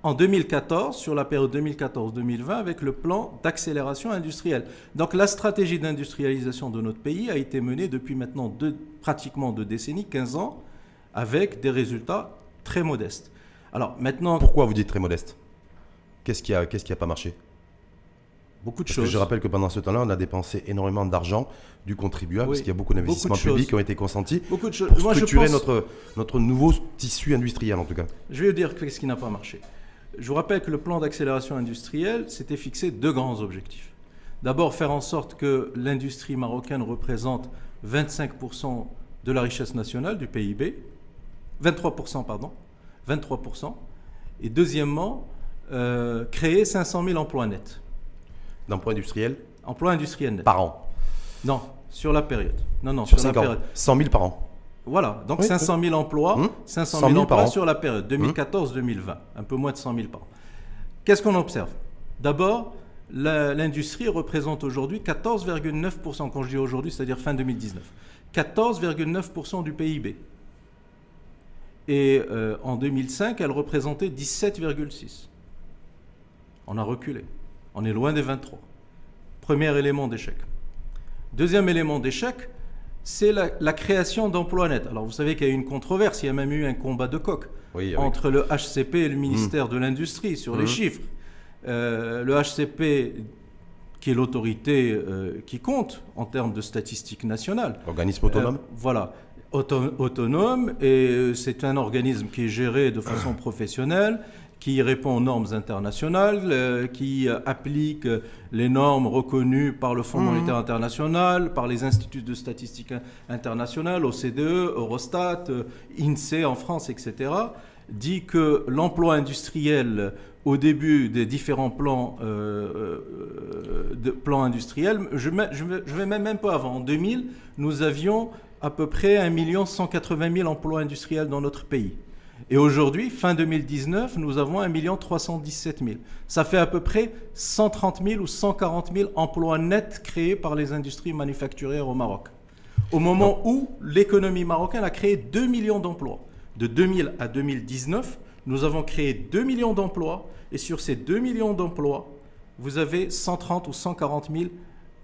en 2014, sur la période 2014-2020, avec le plan d'accélération industrielle. Donc la stratégie d'industrialisation de notre pays a été menée depuis maintenant pratiquement 2 décennies, 15 ans, avec des résultats très modestes. Alors maintenant... Pourquoi vous dites très modeste ? Qu'est-ce qui a pas marché ? Beaucoup de parce choses. Que je rappelle que pendant ce temps-là, on a dépensé énormément d'argent du contribuable, parce qu'il y a beaucoup d'investissements publics qui ont été consentis pour structurer notre nouveau tissu industriel en tout cas. Je vais vous dire ce qui n'a pas marché. Je vous rappelle que le plan d'accélération industrielle s'était fixé 2 grands objectifs. D'abord, faire en sorte que l'industrie marocaine représente 25% de la richesse nationale du PIB, 23%, pardon, 23%. Et deuxièmement, créer 500 000 emplois nets. D'emplois industriels ? Emplois industriels nets. Par an ? Non, sur la période. Non, sur la période. 100 000 par an. Voilà, donc 500 000 emplois, 500 000 emplois sur la période 2014-2020, un peu moins de 100 000 par an. Qu'est-ce qu'on observe ? D'abord, l'industrie représente aujourd'hui 14,9%, quand je dis aujourd'hui, c'est-à-dire fin 2019, 14,9% du PIB. Et en 2005, elle représentait 17,6%. On a reculé. On est loin des 23. Premier élément d'échec. Deuxième élément d'échec, c'est la création d'emplois nets. Alors vous savez qu'il y a eu une controverse, il y a même eu un combat de coq entre le HCP et le ministère de l'Industrie sur les chiffres. Le HCP, qui est l'autorité qui compte en termes de statistiques nationales. Organisme autonome. Voilà, autonome, et c'est un organisme qui est géré de façon professionnelle, qui répond aux normes internationales, qui applique les normes reconnues par le Fonds monétaire international, par les instituts de statistiques internationales, OCDE, Eurostat, INSEE en France, etc., dit que l'emploi industriel au début des différents plans industriels, je vais même un peu avant, en 2000, nous avions à peu près 1 180 000 emplois industriels dans notre pays. Et aujourd'hui, fin 2019, nous avons 1 317 000. Ça fait à peu près 130 000 ou 140 000 emplois nets créés par les industries manufacturières au Maroc. Au moment où l'économie marocaine a créé 2 millions d'emplois. De 2000 à 2019, nous avons créé 2 millions d'emplois. Et sur ces 2 millions d'emplois, vous avez 130 ou 140 000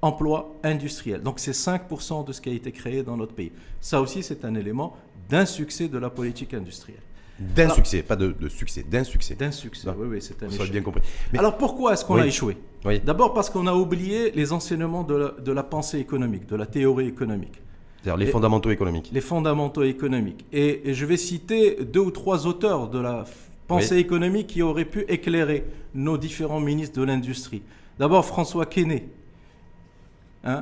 emplois industriels. Donc c'est 5% de ce qui a été créé dans notre pays. Ça aussi, c'est un élément d'insuccès de la politique industrielle. D'insuccès, pas de succès, d'insuccès. D'insuccès, oui, c'est un échec. Bien compris. Mais alors pourquoi est-ce qu'on a échoué ? D'abord parce qu'on a oublié les enseignements de la pensée économique, de la théorie économique. C'est-à-dire les fondamentaux économiques. Les fondamentaux économiques. Et je vais citer 2 ou 3 auteurs de la pensée économique qui auraient pu éclairer nos différents ministres de l'industrie. D'abord, François Quesnay.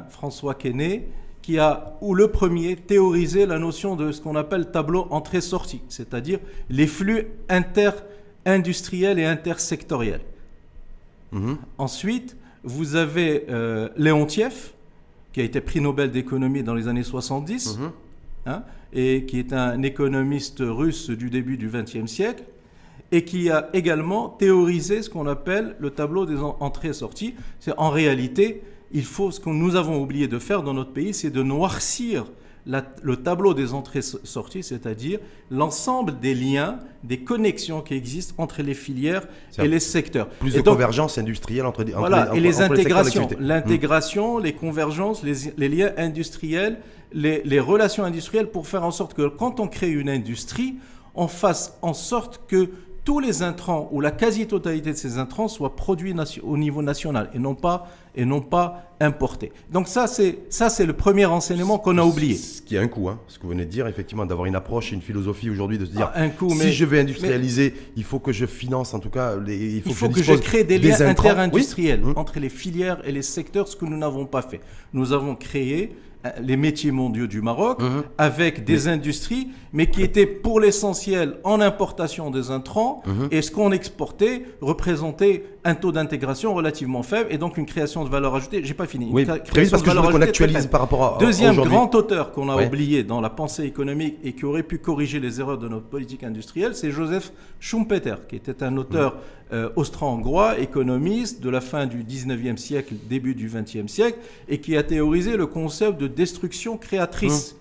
François Quesnay, qui a, ou le premier, théorisé la notion de ce qu'on appelle tableau entrée-sortie, c'est-à-dire les flux inter-industriels et intersectoriels. Ensuite, vous avez Leontiev, qui a été prix Nobel d'économie dans les années 70, et qui est un économiste russe du début du XXe siècle, et qui a également théorisé ce qu'on appelle le tableau des entrées et sorties. C'est en réalité, ce que nous avons oublié de faire dans notre pays, c'est de noircir le tableau des entrées-sorties, c'est-à-dire l'ensemble des liens, des connexions qui existent entre les filières et les secteurs. Plus de convergence industrielle entre les intégrations, l'intégration, les convergences, les liens industriels, les relations industrielles, pour faire en sorte que quand on crée une industrie, on fasse en sorte que tous les intrants ou la quasi-totalité de ces intrants soient produits au niveau national et non pas importés. Donc ça c'est le premier enseignement qu'on a oublié. Ce qui a un coût, ce que vous venez de dire, effectivement, d'avoir une approche et une philosophie aujourd'hui de se dire si je vais industrialiser, il faut que je finance en tout cas, il faut que je crée des liens interindustriels entre les filières et les secteurs, ce que nous n'avons pas fait. Nous avons créé les métiers mondiaux du Maroc avec des industries, mais qui étaient pour l'essentiel en importation des intrants, et ce qu'on exportait représentait un taux d'intégration relativement faible et donc une création de valeur ajoutée. J'ai pas fini. Très vite, parce que je voudrais qu'on actualise par rapport à Deuxième grand auteur qu'on a oublié dans la pensée économique et qui aurait pu corriger les erreurs de notre politique industrielle, c'est Joseph Schumpeter, qui était un auteur austro-hongrois, économiste de la fin du 19e siècle, début du 20e siècle, et qui a théorisé le concept de destruction créatrice.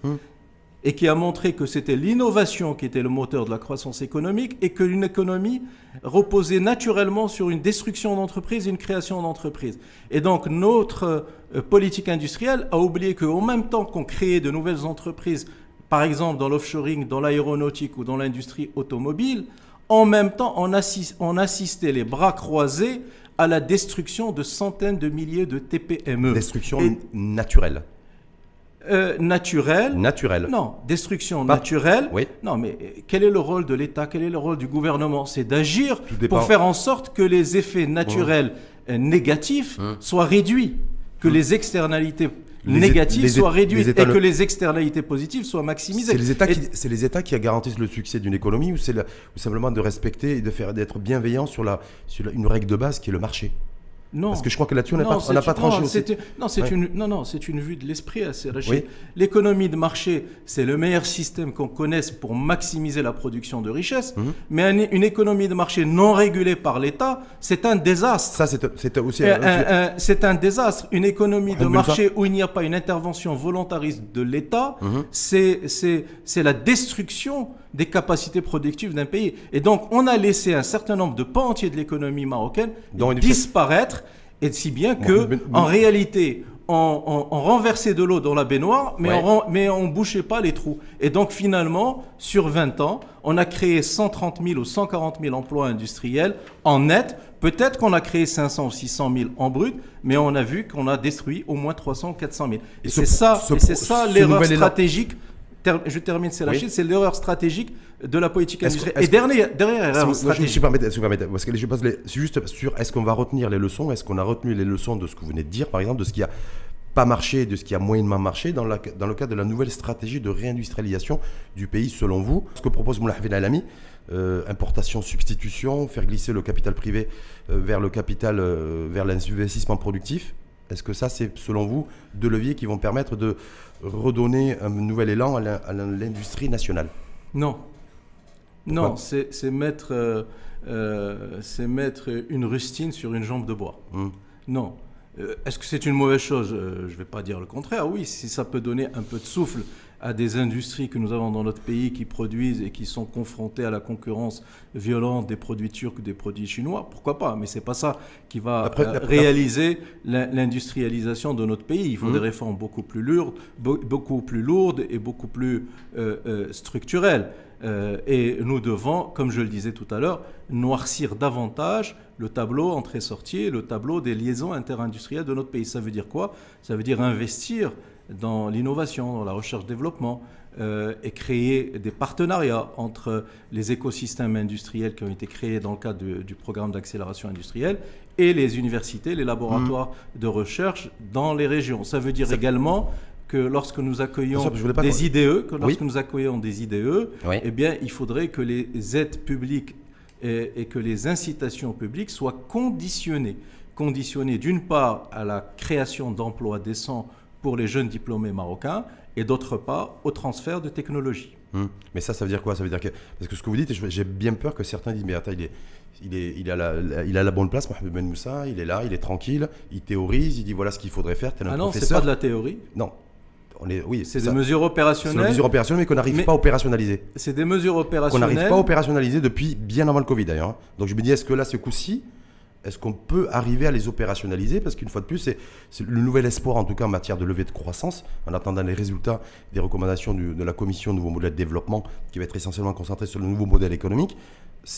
Et qui a montré que c'était l'innovation qui était le moteur de la croissance économique et que une économie reposait naturellement sur une destruction d'entreprises et une création d'entreprises. Et donc notre politique industrielle a oublié qu'au même temps qu'on créait de nouvelles entreprises, par exemple dans l'offshoring, dans l'aéronautique ou dans l'industrie automobile, en même temps on assistait les bras croisés à la destruction de centaines de milliers de TPME. Destruction naturelle. Naturelle. Non, destruction naturelle. Oui. Non, mais quel est le rôle de l'État? Quel est le rôle du gouvernement? C'est d'agir pour faire en sorte que les effets naturels négatifs soient réduits, que les externalités négatives soient réduites et que les externalités positives soient maximisées. C'est les États qui garantissent le succès d'une économie ou c'est simplement de respecter et d'être bienveillant sur une règle de base qui est le marché? Non. Parce que je crois que là-dessus, on n'a pas tranché aussi. C'est une vue de l'esprit assez rachée. L'économie de marché, c'est le meilleur système qu'on connaisse pour maximiser la production de richesse. Mais une économie de marché non régulée par l'État, c'est un désastre. Ça, c'est aussi... c'est un désastre. Une économie de marché où il n'y a pas une intervention volontariste de l'État, c'est la destruction des capacités productives d'un pays. Et donc, on a laissé un certain nombre de pans entiers de l'économie marocaine disparaître, et si bien que, en réalité, on renversait de l'eau dans la baignoire, mais on bouchait pas les trous. Et donc, finalement, sur 20 ans, on a créé 130 000 ou 140 000 emplois industriels en net. Peut-être qu'on a créé 500 ou 600 000 en brut, mais on a vu qu'on a détruit au moins 300 ou 400 000. Et c'est ça l'erreur stratégique. Je termine, c'est l'erreur stratégique de la politique industrielle. Et dernière erreur stratégique. Je me permets, parce que je passe juste sur est-ce qu'on va retenir les leçons, est-ce qu'on a retenu les leçons de ce que vous venez de dire, par exemple, de ce qui a pas marché, de ce qui a moyennement marché dans le cadre de la nouvelle stratégie de réindustrialisation du pays, selon vous? Ce que propose Moulay Hafid Alami, importation, substitution, faire glisser le capital privé vers l'investissement productif. Est-ce que ça, c'est, selon vous, deux leviers qui vont permettre de redonner un nouvel élan à l'industrie nationale? Non. Pourquoi? Non, c'est mettre une rustine sur une jambe de bois. Non. Est-ce que c'est une mauvaise chose? Je ne vais pas dire le contraire. Oui, si ça peut donner un peu de souffle à des industries que nous avons dans notre pays qui produisent et qui sont confrontées à la concurrence violente des produits turcs ou des produits chinois, pourquoi pas? Mais ce n'est pas ça qui va réaliser l'industrialisation de notre pays. Il faut des réformes beaucoup plus lourdes et beaucoup plus structurelles. Et nous devons, comme je le disais tout à l'heure, noircir davantage le tableau entrée-sortie et le tableau des liaisons interindustrielles de notre pays. Ça veut dire quoi? Ça veut dire investir dans l'innovation, dans la recherche-développement, et créer des partenariats entre les écosystèmes industriels qui ont été créés dans le cadre du programme d'accélération industrielle et les universités, les laboratoires de recherche dans les régions. Ça veut dire également que lorsque nous accueillons des IDE, eh bien, il faudrait que les aides publiques et que les incitations publiques soient conditionnées d'une part à la création d'emplois décents pour les jeunes diplômés marocains et d'autre part au transfert de technologie. Mais ça veut dire quoi? Ça veut dire que, parce que ce que vous dites, j'ai bien peur que certains disent mais attends, il a la bonne place, Mohamed Ben Moussa, il est là, il est tranquille, il théorise, il dit voilà ce qu'il faudrait faire, tel un professeur. Non, c'est pas de la théorie. Non. C'est des mesures opérationnelles. C'est des mesures opérationnelles, mais qu'on n'arrive pas à opérationnaliser. C'est des mesures opérationnelles. Qu'on n'arrive pas à opérationnaliser depuis bien avant le Covid d'ailleurs. Donc je me dis, est-ce que là, ce coup-ci, est-ce qu'on peut arriver à les opérationnaliser? Parce qu'une fois de plus, c'est le nouvel espoir, en tout cas en matière de levée de croissance, en attendant les résultats des recommandations de la Commission Nouveau Modèle de Développement, qui va être essentiellement concentrée sur le nouveau modèle économique.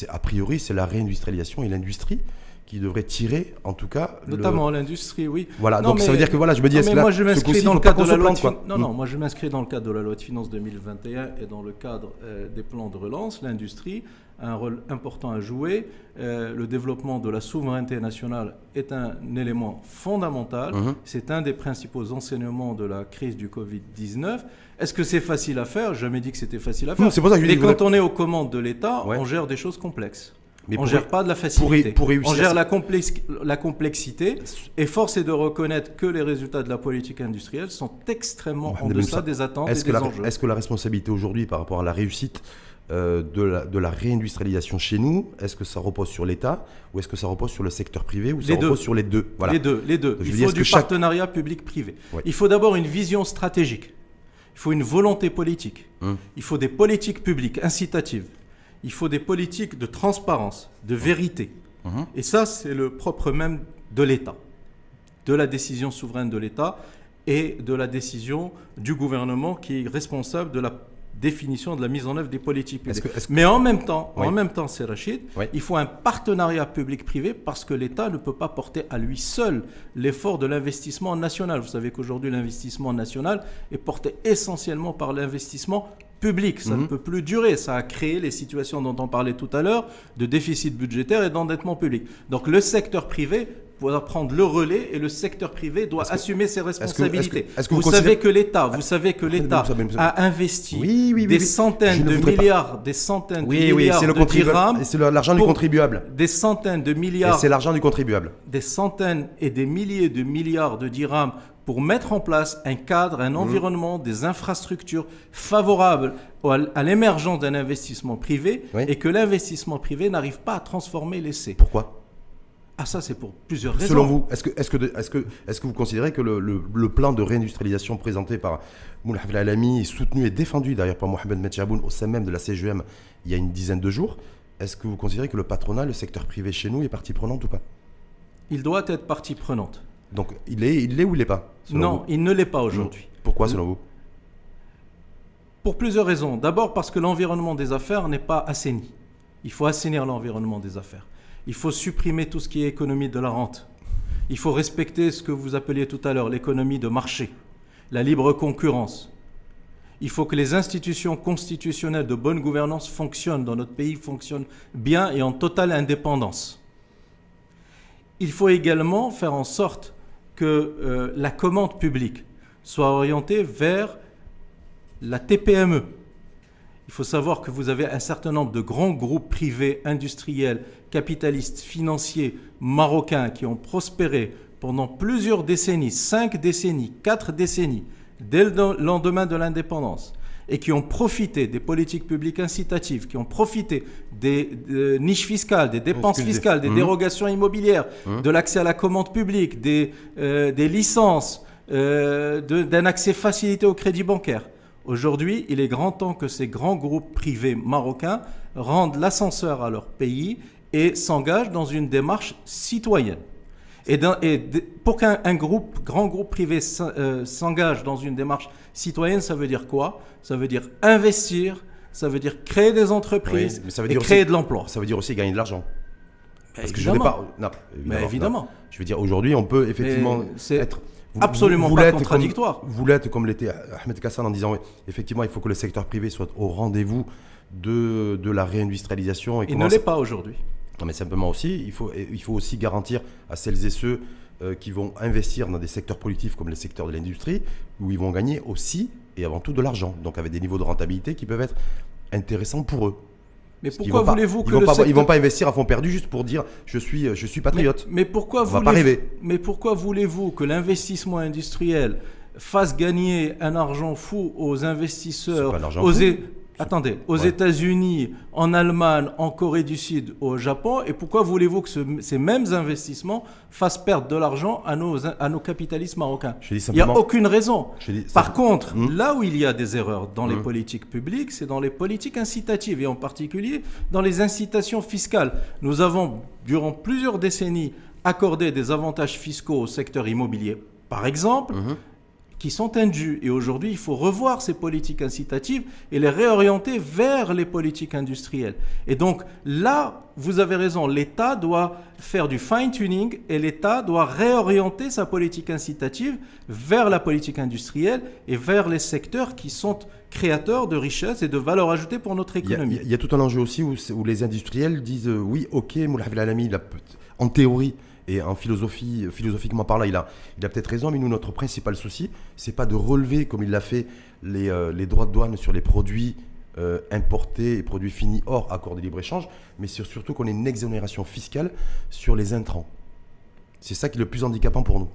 A priori, c'est la réindustrialisation et l'industrie qui devrait tirer, en tout cas... Notamment l'industrie, oui. Voilà, non, donc ça veut dire que voilà, je me dis... moi, je m'inscris dans le cadre de la loi de finances... moi, je m'inscris dans le cadre de la loi de finances 2021 et dans le cadre des plans de relance. L'industrie a un rôle important à jouer. Le développement de la souveraineté nationale est un élément fondamental. C'est un des principaux enseignements de la crise du Covid-19. Est-ce que c'est facile à faire? Jamais dit que c'était facile à faire. C'est pour ça que je dis quand on est aux commandes de l'État, on gère des choses complexes. Mais on ne gère pas de la facilité. On gère la complexité. Et force est de reconnaître que les résultats de la politique industrielle sont extrêmement en deçà des attentes et des enjeux. Est-ce que la responsabilité aujourd'hui par rapport à la réussite de la réindustrialisation chez nous, est-ce que ça repose sur l'État ou est-ce que ça repose sur le secteur privé ou ça repose sur les deux? Voilà. Les deux. Il faut du partenariat public-privé. Il faut d'abord une vision stratégique. Il faut une volonté politique. Il faut des politiques publiques incitatives. Il faut des politiques de transparence, de vérité. Et ça, c'est le propre même de l'État, de la décision souveraine de l'État et de la décision du gouvernement qui est responsable de la définition de la mise en œuvre des politiques publiques. Mais en même temps, c'est Rachid, il faut un partenariat public-privé parce que l'État ne peut pas porter à lui seul l'effort de l'investissement national. Vous savez qu'aujourd'hui, l'investissement national est porté essentiellement par l'investissement public. Ça ne peut plus durer. Ça a créé les situations dont on parlait tout à l'heure de déficit budgétaire et d'endettement public. Donc le secteur privé doit prendre le relais et le secteur privé doit assumer ses responsabilités. Vous savez que l'État a investi des centaines de milliards de dirhams. C'est l'argent du contribuable. Des centaines de milliards. Et c'est l'argent du contribuable. Des centaines et des milliers de milliards de dirhams pour mettre en place un cadre, un environnement, des infrastructures favorables à l'émergence d'un investissement privé et que l'investissement privé n'arrive pas à transformer l'essai. Pourquoi ? Ça, c'est pour plusieurs raisons. Selon vous, est-ce que vous considérez que le plan de réindustrialisation présenté par Moulay Alami est soutenu et défendu d'ailleurs par Mohamed Metchaboun au sein même de la CGM il y a une dizaine de jours, est-ce que vous considérez que le patronat, le secteur privé chez nous est partie prenante ou pas ? Il doit être partie prenante. Donc il l'est ou il l'est pas ? Non, il ne l'est pas aujourd'hui. Pourquoi selon vous ? Pour plusieurs raisons. D'abord parce que l'environnement des affaires n'est pas assaini. Il faut assainir l'environnement des affaires. Il faut supprimer tout ce qui est économie de la rente. Il faut respecter ce que vous appeliez tout à l'heure l'économie de marché, la libre concurrence. Il faut que les institutions constitutionnelles de bonne gouvernance fonctionnent dans notre pays, fonctionnent bien et en totale indépendance. Il faut également faire en sorte que la commande publique soit orientée vers la TPME. Il faut savoir que vous avez un certain nombre de grands groupes privés, industriels, capitalistes, financiers, marocains qui ont prospéré pendant plusieurs décennies, 5 décennies, 4 décennies, dès le lendemain de l'indépendance, et qui ont profité des politiques publiques incitatives, qui ont profité des niches fiscales, des dépenses fiscales, des dérogations immobilières, de l'accès à la commande publique, des licences, d'un accès facilité au crédit bancaire. Aujourd'hui, il est grand temps que ces grands groupes privés marocains rendent l'ascenseur à leur pays et s'engagent dans une démarche citoyenne. Pour qu'un grand groupe privé s'engage dans une démarche citoyenne, ça veut dire quoi ? Ça veut dire investir, ça veut dire créer des entreprises et créer de l'emploi. Ça veut dire aussi gagner de l'argent. Parce que évidemment. évidemment. Je veux dire, aujourd'hui, on peut effectivement être... absolument pas contradictoire. Vous l'êtes comme l'était Ahmed Kassan en disant oui, effectivement, il faut que le secteur privé soit au rendez-vous de la réindustrialisation. Il ne l'est pas aujourd'hui. Non, mais simplement aussi, il faut aussi garantir à celles et ceux qui vont investir dans des secteurs productifs comme les secteurs de l'industrie, où ils vont gagner aussi et avant tout de l'argent, donc avec des niveaux de rentabilité qui peuvent être intéressants pour eux. Mais pourquoi voulez-vous que le secteur... Ils ne vont pas investir à fond perdu juste pour dire je suis patriote. Mais pourquoi voulez-vous que l'investissement industriel fasse gagner un argent fou aux investisseurs, aux États-Unis, en Allemagne, en Corée du Sud, au Japon, et pourquoi voulez-vous que ces mêmes investissements fassent perdre de l'argent à nos capitalistes marocains? Il n'y a aucune raison. Par contre, là où il y a des erreurs dans les politiques publiques, c'est dans les politiques incitatives, et en particulier dans les incitations fiscales. Nous avons, durant plusieurs décennies, accordé des avantages fiscaux au secteur immobilier, par exemple, qui sont indus. Et aujourd'hui, il faut revoir ces politiques incitatives et les réorienter vers les politiques industrielles. Et donc là, vous avez raison, l'État doit faire du fine-tuning et l'État doit réorienter sa politique incitative vers la politique industrielle et vers les secteurs qui sont créateurs de richesses et de valeur ajoutée pour notre économie. Il y a tout un enjeu aussi où les industriels disent oui, ok, Moulay Alami, en théorie, et en philosophiquement parlant, il a peut-être raison, mais nous, notre principal souci, c'est pas de relever, comme il l'a fait, les droits de douane sur les produits importés et produits finis hors accord de libre-échange, mais c'est surtout qu'on ait une exonération fiscale sur les intrants. C'est ça qui est le plus handicapant pour nous.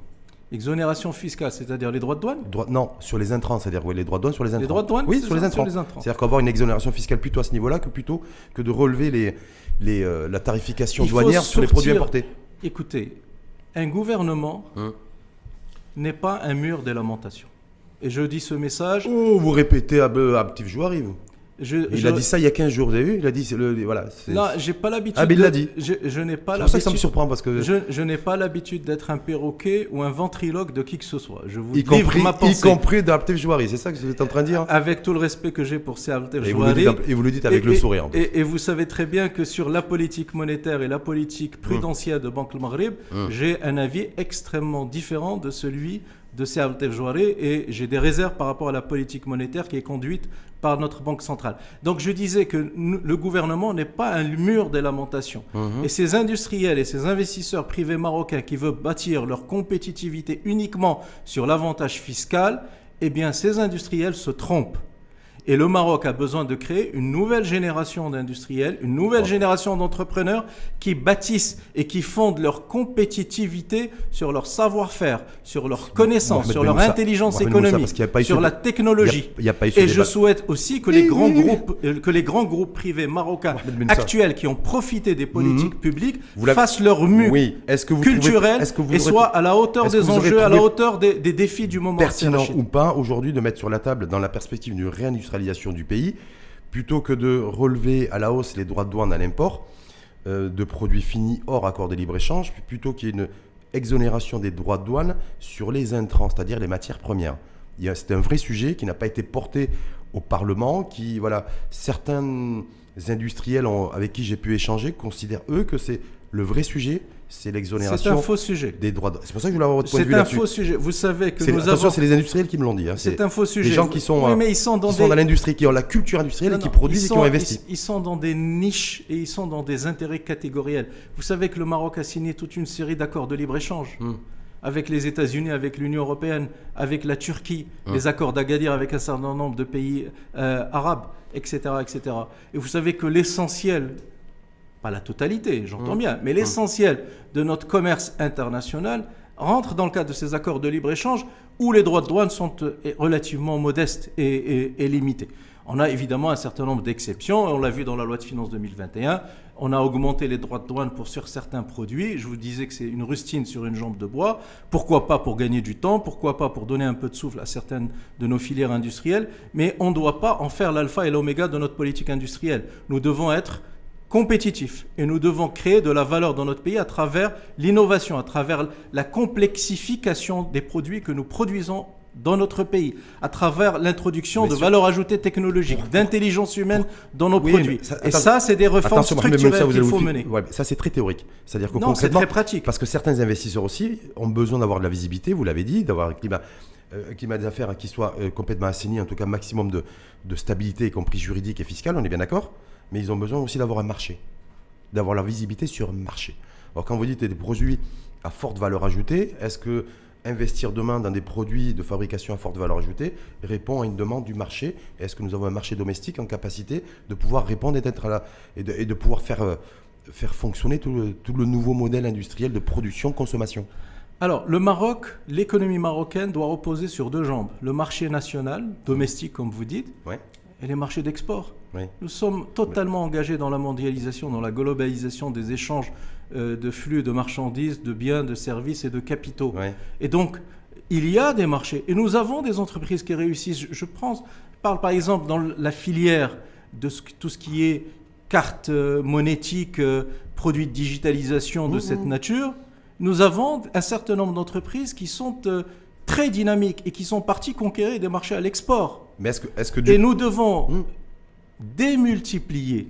Exonération fiscale, c'est-à-dire les droits de douane ? Non, sur les intrants, c'est-à-dire les droits de douane sur les intrants. Les droits de douane ? Oui, sur les intrants. C'est-à-dire qu'avoir une exonération fiscale plutôt à ce niveau-là plutôt que de relever la tarification douanière sur les produits importés. Écoutez, un gouvernement n'est pas un mur des lamentations. Et je dis ce message... Oh, vous répétez à Abtif Jouari, vous. Il a dit ça il y a 15 jours, vous avez vu ? Il a dit... Non, j'ai pas l'habitude... Ah, mais il l'a dit. Je n'ai pas l'habitude... C'est pour ça que ça me surprend, parce que... Je n'ai pas l'habitude d'être un perroquet ou un ventriloque de qui que ce soit. Je vous livre ma pensée. Y compris d'Abtif Jouari, c'est ça que vous êtes en train de dire ? Avec tout le respect que j'ai pour ces Abtif Jouari. Et vous le dites avec le sourire, en plus. Et vous savez très bien que sur la politique monétaire et la politique prudentielle de Banque al-Maghrib, j'ai un avis extrêmement différent de celui de ces Abtif Jouari, et j'ai des réserves par rapport à la politique monétaire qui est conduite par notre banque centrale. Donc je disais que le gouvernement n'est pas un mur des lamentations. Et ces industriels et ces investisseurs privés marocains qui veulent bâtir leur compétitivité uniquement sur l'avantage fiscal, eh bien ces industriels se trompent. Et le Maroc a besoin de créer une nouvelle génération d'industriels, une nouvelle génération d'entrepreneurs qui bâtissent et qui fondent leur compétitivité sur leur savoir-faire, sur leur connaissance, sur leur intelligence économique, sur la technologie. Et je souhaite aussi que les grands groupes privés marocains actuels qui ont profité des politiques publiques fassent leur mue culturelle et soient à la hauteur des enjeux, à la hauteur des défis du moment. Pertinent ou pas aujourd'hui de mettre sur la table dans la perspective d'une réindustrialisation du pays, plutôt que de relever à la hausse les droits de douane à l'import de produits finis hors accord de libre-échange, plutôt qu'il y ait une exonération des droits de douane sur les intrants, c'est-à-dire les matières premières. C'est un vrai sujet qui n'a pas été porté au Parlement, certains industriels avec qui j'ai pu échanger considèrent, eux, que c'est le vrai sujet, c'est l'exonération. C'est un faux sujet. Des droits. C'est pour ça que je voulais avoir votre point de vue là-dessus. C'est un faux sujet. Vous savez que attention, c'est les industriels qui me l'ont dit. C'est un faux sujet. Les gens qui sont, mais ils sont dans l'industrie, qui ont la culture industrielle et qui produisent et qui ont investi. Ils sont dans des niches et ils sont dans des intérêts catégoriels. Vous savez que le Maroc a signé toute une série d'accords de libre-échange avec les États-Unis, avec l'Union européenne, avec la Turquie, les accords d'Agadir avec un certain nombre de pays arabes, etc., etc. Et vous savez que l'essentiel... Pas la totalité, j'entends bien, mais l'essentiel de notre commerce international rentre dans le cadre de ces accords de libre-échange où les droits de douane sont relativement modestes et limités. On a évidemment un certain nombre d'exceptions, on l'a vu dans la loi de finances 2021, on a augmenté les droits de douane sur certains produits, je vous disais que c'est une rustine sur une jambe de bois, pourquoi pas pour gagner du temps, pourquoi pas pour donner un peu de souffle à certaines de nos filières industrielles, mais on ne doit pas en faire l'alpha et l'oméga de notre politique industrielle. Nous devons être compétitifs et nous devons créer de la valeur dans notre pays à travers l'innovation, à travers la complexification des produits que nous produisons dans notre pays, à travers l'introduction de sûr. valeur ajoutée technologique, d'intelligence humaine dans nos Oui, produits. mais ça, Et c'est des réformes structurelles qu'il faut mener. Ouais, ça, c'est très théorique. C'est-à-dire que Non, c'est concrètement, très pratique. parce que certains investisseurs aussi ont besoin d'avoir de la visibilité, vous l'avez dit, d'avoir un climat des affaires qui soit complètement assaini, en tout cas maximum de stabilité, y compris juridique et fiscale, on est bien d'accord. Mais ils ont besoin aussi d'avoir un marché, d'avoir la visibilité sur un marché. Alors quand vous dites des produits à forte valeur ajoutée, est-ce que investir demain dans des produits de fabrication à forte valeur ajoutée répond à une demande du marché? Est-ce que nous avons un marché domestique en capacité de pouvoir répondre et de pouvoir faire fonctionner tout le nouveau modèle industriel de production-consommation? Alors, le Maroc, l'économie marocaine doit reposer sur 2 jambes. Le marché national, domestique comme vous dites, Ouais. et les marchés d'export. Oui. Nous sommes totalement engagés dans la mondialisation, dans la globalisation des échanges de flux de marchandises, de biens, de services et de capitaux. Ouais. Et donc, il y a des marchés. Et nous avons des entreprises qui réussissent. Je parle par exemple dans la filière de tout ce qui est carte monétique, produits de digitalisation de cette nature. Nous avons un certain nombre d'entreprises qui sont très dynamiques et qui sont parties conquérir des marchés à l'export. Mais est-ce que Et nous devons démultiplier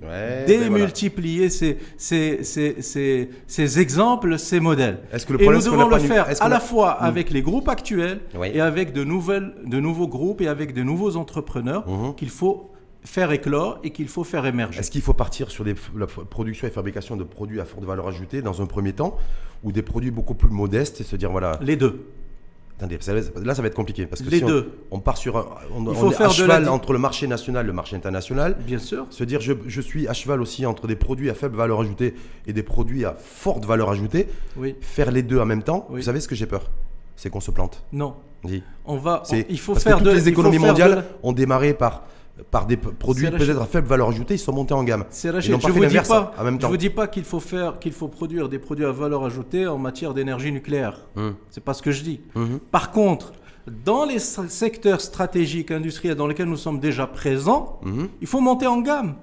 ces exemples, ces modèles. Est-ce que le Et problème, nous c'est qu'on devons n'a le pas faire est-ce qu'on à a- la fois avec les groupes actuels Oui. et avec de nouveaux groupes et avec de nouveaux entrepreneurs qu'il faut faire éclore et qu'il faut faire émerger. Est-ce qu'il faut partir sur la production et fabrication de produits à forte valeur ajoutée dans un premier temps, ou des produits beaucoup plus modestes et se dire voilà. Les deux. Attendez, là ça va être compliqué parce que Les si deux. on part sur on faut est faire à de cheval la- entre le marché national et le marché international. Bien sûr. Se dire je suis à cheval aussi entre des produits à faible valeur ajoutée et des produits à forte valeur ajoutée. Oui. Faire les deux en même temps, Oui. vous savez ce que j'ai peur? C'est qu'on se plante. Non. Dis. Il faut Parce faire que toutes les il faut économies faire de mondiales la- ont démarré par des produits C'est Rachid. peut-être à faible valeur ajoutée, ils sont montés en gamme. C'est Ils Rachid. n'ont pas Je fait vous dis l'inverse pas, en même je temps. vous dis pas qu'il faut produire des produits à valeur ajoutée en matière d'énergie nucléaire. C'est pas ce que je dis. Par contre, dans les secteurs stratégiques industriels dans lesquels nous sommes déjà présents, il faut monter en gamme.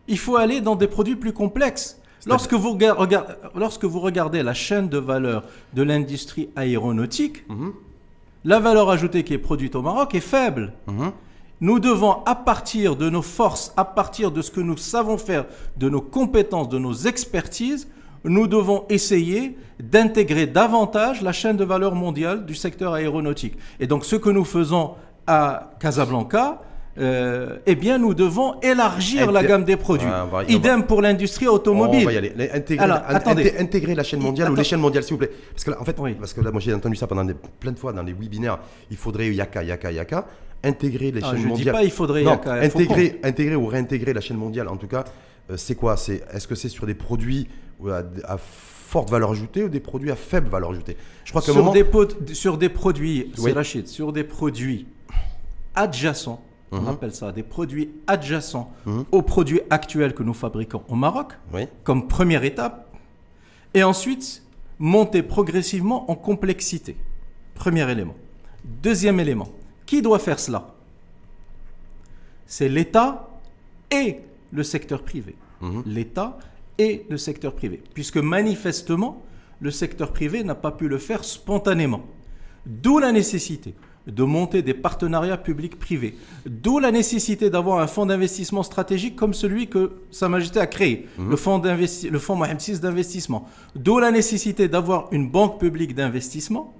Il faut aller dans des produits plus complexes. Lorsque vous regardez la chaîne de valeur de l'industrie aéronautique, la valeur ajoutée qui est produite au Maroc est faible. Nous devons, à partir de nos forces, à partir de ce que nous savons faire, de nos compétences, de nos expertises, nous devons essayer d'intégrer davantage la chaîne de valeur mondiale du secteur aéronautique. Et donc, ce que nous faisons à Casablanca, eh bien, nous devons élargir la gamme des produits. Idem pour l'industrie automobile. On va y aller. Intégrer la chaîne mondiale ou l'échelle mondiale, s'il vous plaît. Parce que là, en fait, parce que là, moi j'ai entendu ça plein de fois dans les webinaires. Il faudrait yaka. Intégrer les chaînes mondiales. Je ne dis pas il faudrait non, yaka. Intégrer ou réintégrer la chaîne mondiale, en tout cas, c'est quoi? Est-ce que c'est sur des produits à forte valeur ajoutée ou des produits à faible valeur ajoutée? Je crois sur des produits, Oui. c'est Rachid, sur des produits adjacents. On appelle ça des produits adjacents aux produits actuels que nous fabriquons au Maroc, Oui. comme première étape, et ensuite monter progressivement en complexité. Premier élément. Deuxième élément, qui doit faire cela? C'est l'État et le secteur privé. L'État et le secteur privé, puisque manifestement, le secteur privé n'a pas pu le faire spontanément. D'où la nécessité de monter des partenariats publics-privés. D'où la nécessité d'avoir un fonds d'investissement stratégique comme celui que Sa Majesté a créé, le fonds Mohamed VI d'investissement. D'où la nécessité d'avoir une banque publique d'investissement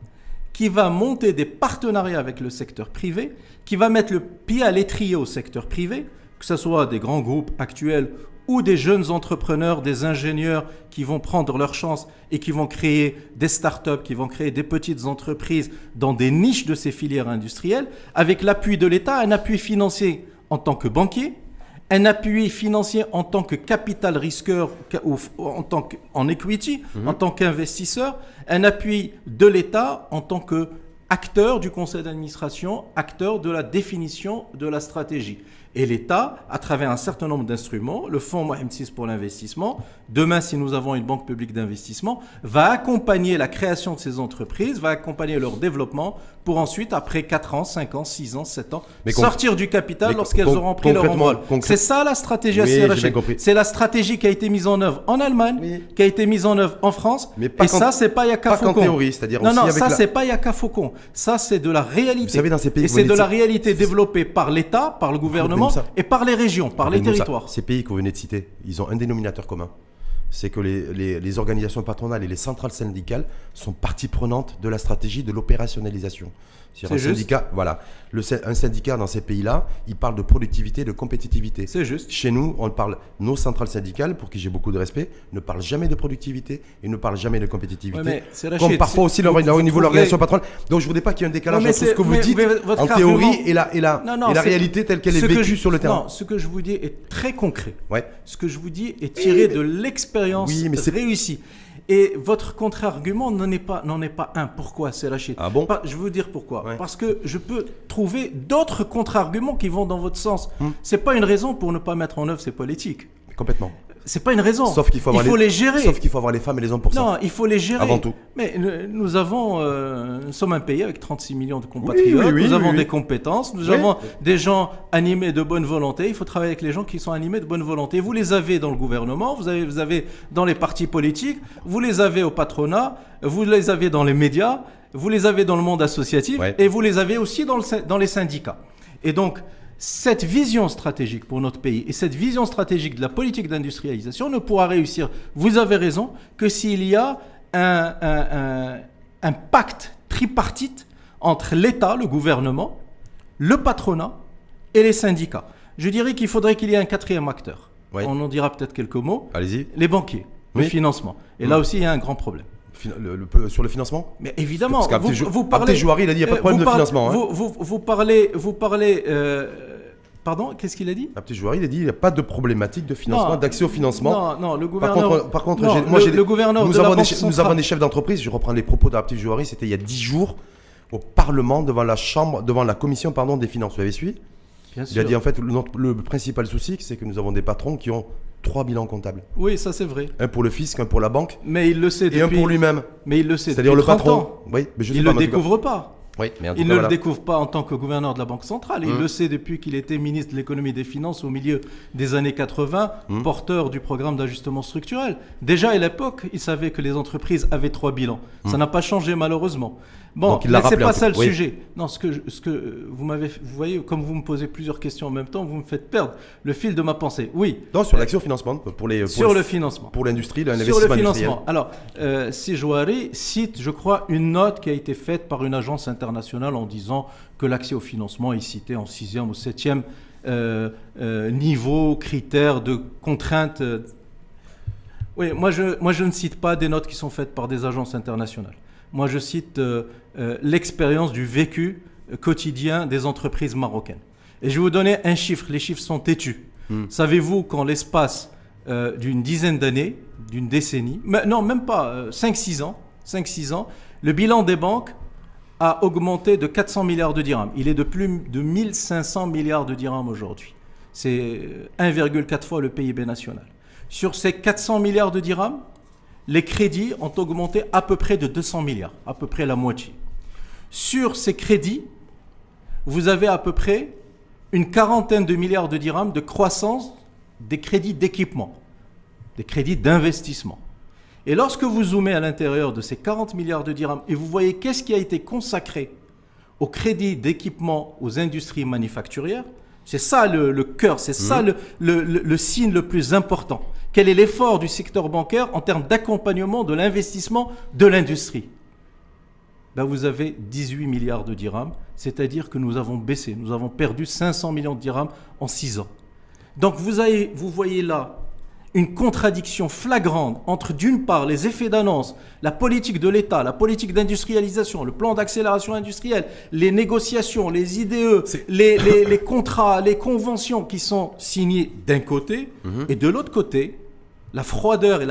qui va monter des partenariats avec le secteur privé, qui va mettre le pied à l'étrier au secteur privé, que ce soit des grands groupes actuels ou des jeunes entrepreneurs, des ingénieurs qui vont prendre leur chance et qui vont créer des startups, qui vont créer des petites entreprises dans des niches de ces filières industrielles, avec l'appui de l'État, un appui financier en tant que banquier, un appui financier en tant que capital risqueur, ou en equity, en tant qu'investisseur, un appui de l'État en tant qu'acteur du conseil d'administration, acteur de la définition de la stratégie. Et l'État, à travers un certain nombre d'instruments, le fonds Mohamed VI pour l'investissement, demain si nous avons une banque publique d'investissement, va accompagner la création de ces entreprises, va accompagner leur développement pour ensuite, après 4 ans, 5 ans, 6 ans, 7 ans, sortir du capital lorsqu'elles auront pris leur envol. C'est ça la stratégie ACRH. C'est la stratégie qui a été mise en œuvre en Allemagne, qui a été mise en œuvre en France. Et ça, c'est pas Yaka Faucon. Pas qu'en théorie, c'est-à-dire non, aussi avec ça, c'est pas Yaka Faucon. Ça, c'est de la réalité. Vous savez, dans ces pays, et c'est de la réalité développée par l'État, par le gouvernement et par les régions, par les territoires. Ces pays que vous venez de citer, ils ont un dénominateur commun. C'est que les organisations patronales et les centrales syndicales sont partie prenante de la stratégie de l'opérationnalisation. C'est juste. Syndicat, voilà. Un syndicat dans ces pays-là, il parle de productivité, de compétitivité. C'est juste. Chez nous, on parle, nos centrales syndicales, pour qui j'ai beaucoup de respect, ne parlent jamais de productivité et ne parlent jamais de compétitivité. Ouais, comme parfois aussi au niveau de l'organisation patronale. Donc je ne voudrais pas qu'il y ait un décalage entre ce que vous dites en théorie et la réalité telle qu'elle est vécue sur le terrain. Non, ce que je vous dis est très concret. Ouais. Ce que je vous dis est tiré de l'expérience réussie. Et votre contre-argument n'en est pas un. Pourquoi, c'est Rachid? Ah bon? Je veux dire pourquoi. Ouais. Parce que je peux trouver d'autres contre-arguments qui vont dans votre sens. C'est pas une raison pour ne pas mettre en œuvre ces politiques. Complètement. C'est pas une raison. Sauf qu'il faut les gérer. Sauf qu'il faut avoir les femmes et les hommes pour ça. Non, il faut les gérer. Avant tout. Mais nous sommes un pays avec 36 millions de compatriotes. Nous avons des compétences. Nous avons des gens animés de bonne volonté. Il faut travailler avec les gens qui sont animés de bonne volonté. Vous les avez dans le gouvernement, vous avez dans les partis politiques, vous les avez au patronat, vous les avez dans les médias, vous les avez dans le monde associatif et vous les avez aussi dans les syndicats. Et donc, cette vision stratégique pour notre pays et cette vision stratégique de la politique d'industrialisation ne pourra réussir, vous avez raison, que s'il y a un pacte tripartite entre l'État, le gouvernement, le patronat et les syndicats. Je dirais qu'il faudrait qu'il y ait un quatrième acteur. On en dira peut-être quelques mots. Allez-y. Les banquiers, le financement. Et là aussi, il y a un grand problème. Sur le financement? Mais évidemment, vous parlez. Jouari, il a dit qu'il n'y a pas de problème de financement. Vous parlez. Pardon, qu'est-ce qu'il a dit? Petit Jouari, il a dit qu'il n'y a pas de problématique de financement, d'accès au financement. Non, le gouverneur. Par contre, le gouverneur nous avons des chefs d'entreprise. Je reprends les propos de Petit Jouari. C'était il y a 10 jours au Parlement devant la commission des finances. Vous avez suivi? Il a dit en fait le principal souci, c'est que nous avons des patrons qui ont 3 bilans comptables. Oui, ça c'est vrai. Un pour le fisc, un pour la banque. Mais il le sait depuis. Et un pour lui-même. Mais il le sait. C'est-à-dire depuis le patron. 30 ans. Oui, mais il ne le découvre pas. Oui, mais il ne le découvre pas en tant que gouverneur de la Banque centrale. Il le sait depuis qu'il était ministre de l'économie et des finances au milieu des années 80, porteur du programme d'ajustement structurel. Déjà à l'époque, il savait que les entreprises avaient 3 bilans. Ça n'a pas changé malheureusement. Bon, mais c'est pas ça le sujet. Non, ce que vous voyez, comme vous me posez plusieurs questions en même temps, vous me faites perdre le fil de ma pensée. Oui. Non, sur l'action financement sur le financement. Pour l'industrie, l'investissement sur le financement. Alors, Jouari cite, je crois, une note qui a été faite par une agence internationale en disant que l'accès au financement est cité en 6e ou 7e niveau, critère de contrainte. Oui, moi je ne cite pas des notes qui sont faites par des agences internationales. Moi, je cite l'expérience du vécu quotidien des entreprises marocaines. Et je vais vous donner un chiffre. Les chiffres sont têtus. Savez-vous qu'en l'espace d'une dizaine d'années, d'une décennie, non, même pas, 5-6 ans, le bilan des banques a augmenté de 400 milliards de dirhams. Il est de plus de 1500 milliards de dirhams aujourd'hui. C'est 1,4 fois le PIB national. Sur ces 400 milliards de dirhams, les crédits ont augmenté à peu près de 200 milliards, à peu près la moitié. Sur ces crédits, vous avez à peu près une quarantaine de milliards de dirhams de croissance des crédits d'équipement, des crédits d'investissement. Et lorsque vous zoomez à l'intérieur de ces 40 milliards de dirhams et vous voyez qu'est-ce qui a été consacré au crédit d'équipement aux industries manufacturières, c'est ça le cœur, c'est ça le signe le plus important. Quel est l'effort du secteur bancaire en termes d'accompagnement de l'investissement de l'industrie? Vous avez 18 milliards de dirhams, c'est-à-dire que nous avons baissé, nous avons perdu 500 millions de dirhams en 6 ans. Donc vous voyez là une contradiction flagrante entre d'une part les effets d'annonce, la politique de l'État, la politique d'industrialisation, le plan d'accélération industrielle, les négociations, les IDE, les contrats, les conventions qui sont signés d'un côté et de l'autre côté, la froideur et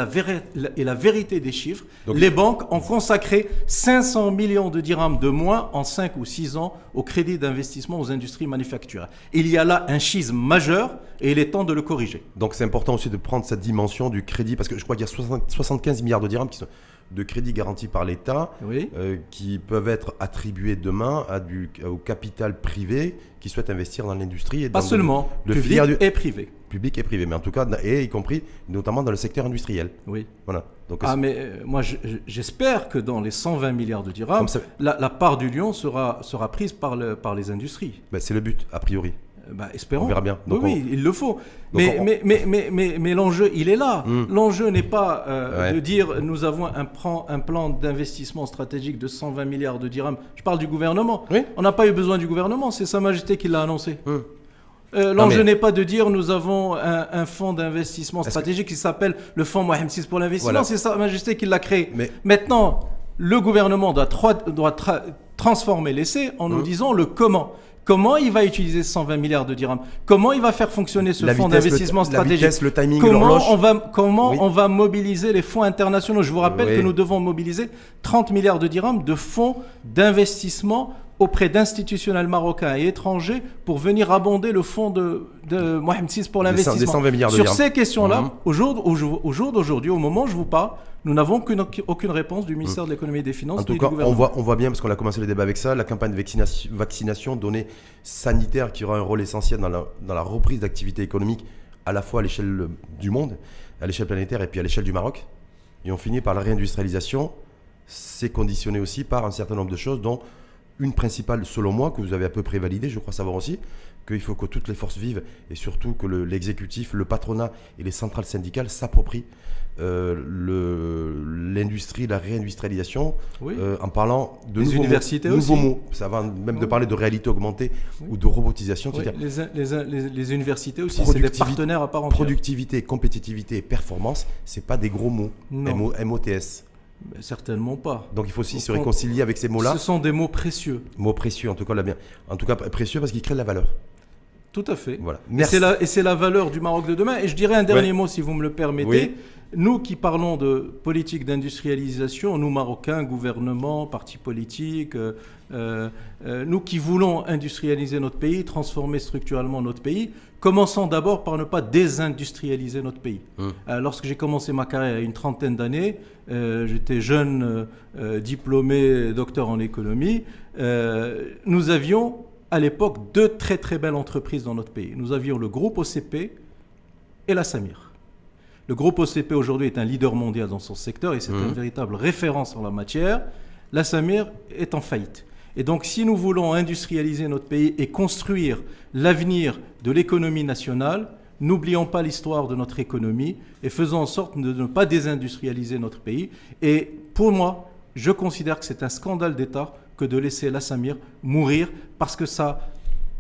la vérité des chiffres, Donc, les banques ont consacré 500 millions de dirhams de moins en 5 ou 6 ans au crédit d'investissement aux industries manufacturières. Il y a là un schisme majeur et il est temps de le corriger. Donc c'est important aussi de prendre cette dimension du crédit, parce que je crois qu'il y a 75 milliards de dirhams qui sont de crédits garantis par l'État, Oui. qui peuvent être attribués demain au capital privé qui souhaite investir dans l'industrie. Et Pas dans seulement, le public filière et privé. public et privé, mais en tout cas, et y compris notamment dans le secteur industriel. Oui. Voilà. Donc, Mais moi, j'espère que dans les 120 milliards de dirhams, Comme ça- la part du lion sera prise par les industries. c'est le but, a priori. Espérons. On verra bien. Donc, Oui, il le faut. Donc, Mais l'enjeu, il est là. L'enjeu n'est pas Ouais. de dire nous avons un plan d'investissement stratégique de 120 milliards de dirhams. Je parle du gouvernement. Oui. On n'a pas eu besoin du gouvernement, c'est Sa Majesté qui l'a annoncé. L'enjeu n'est pas de dire nous avons un fonds d'investissement stratégique qui s'appelle le fonds Mohamed VI pour l'investissement. Voilà. C'est Sa Majesté qui l'a créé. Mais- Maintenant, le gouvernement doit transformer l'essai en nous disant le comment. Comment il va utiliser 120 milliards de dirhams? Comment il va faire fonctionner ce fonds d'investissement stratégique? La vitesse, le timing, Comment l'horloge. on va mobiliser les fonds internationaux? Je vous rappelle Oui. que nous devons mobiliser 30 milliards de dirhams de fonds d'investissement auprès d'institutionnels marocains et étrangers pour venir abonder le fonds de Mohamed VI pour l'investissement. Des 120 milliards de Sur dirhams. ces questions-là, Mhm. au jour d'aujourd'hui, au moment où je vous parle, nous n'avons aucune réponse du ministère de l'économie et des Finances En tout ni cas, du gouvernement. on voit bien, parce qu'on a commencé le débat avec ça, la campagne de vaccination, données sanitaires qui aura un rôle essentiel dans la reprise d'activité économique, à la fois à l'échelle du monde, à l'échelle planétaire et puis à l'échelle du Maroc. Et on finit par la réindustrialisation. C'est conditionné aussi par un certain nombre de choses, dont une principale, selon moi, que vous avez à peu près validée, je crois savoir aussi, qu'il faut que toutes les forces vives, et surtout que l'exécutif, le patronat et les centrales syndicales s'approprient l'industrie, la réindustrialisation, Oui. en parlant de Les nouveaux universités mots, aussi. nouveaux mots. Ça va même de Oui. parler de réalité augmentée ou de robotisation. Oui, c'est-à-dire les universités aussi, c'est des partenaires à part entière. productivité, compétitivité et performance, c'est pas des gros mots. Non. MOTS. Mais certainement pas. Donc il faut aussi se réconcilier avec ces mots-là. Ce sont des mots précieux. Mots précieux, en tout cas, là bien. En tout cas, précieux parce qu'ils créent de la valeur. Tout à fait. Voilà. Et Merci. c'est la valeur du Maroc de demain. Et je dirais un dernier Ouais. mot, si vous me le permettez. Oui. Nous qui parlons de politique d'industrialisation, nous Marocains, gouvernement, partis politiques, nous qui voulons industrialiser notre pays, transformer structurellement notre pays, commençons d'abord par ne pas désindustrialiser notre pays. Lorsque j'ai commencé ma carrière il y a une trentaine d'années, j'étais jeune diplômé, docteur en économie, nous avions à l'époque deux très très belles entreprises dans notre pays. Nous avions le groupe OCP et la Samir. Le groupe OCP aujourd'hui est un leader mondial dans son secteur et c'est une véritable référence en la matière. La Samir est en faillite. Et donc si nous voulons industrialiser notre pays et construire l'avenir de l'économie nationale, n'oublions pas l'histoire de notre économie et faisons en sorte de ne pas désindustrialiser notre pays. Et pour moi, je considère que c'est un scandale d'État que de laisser la Samir mourir parce que ça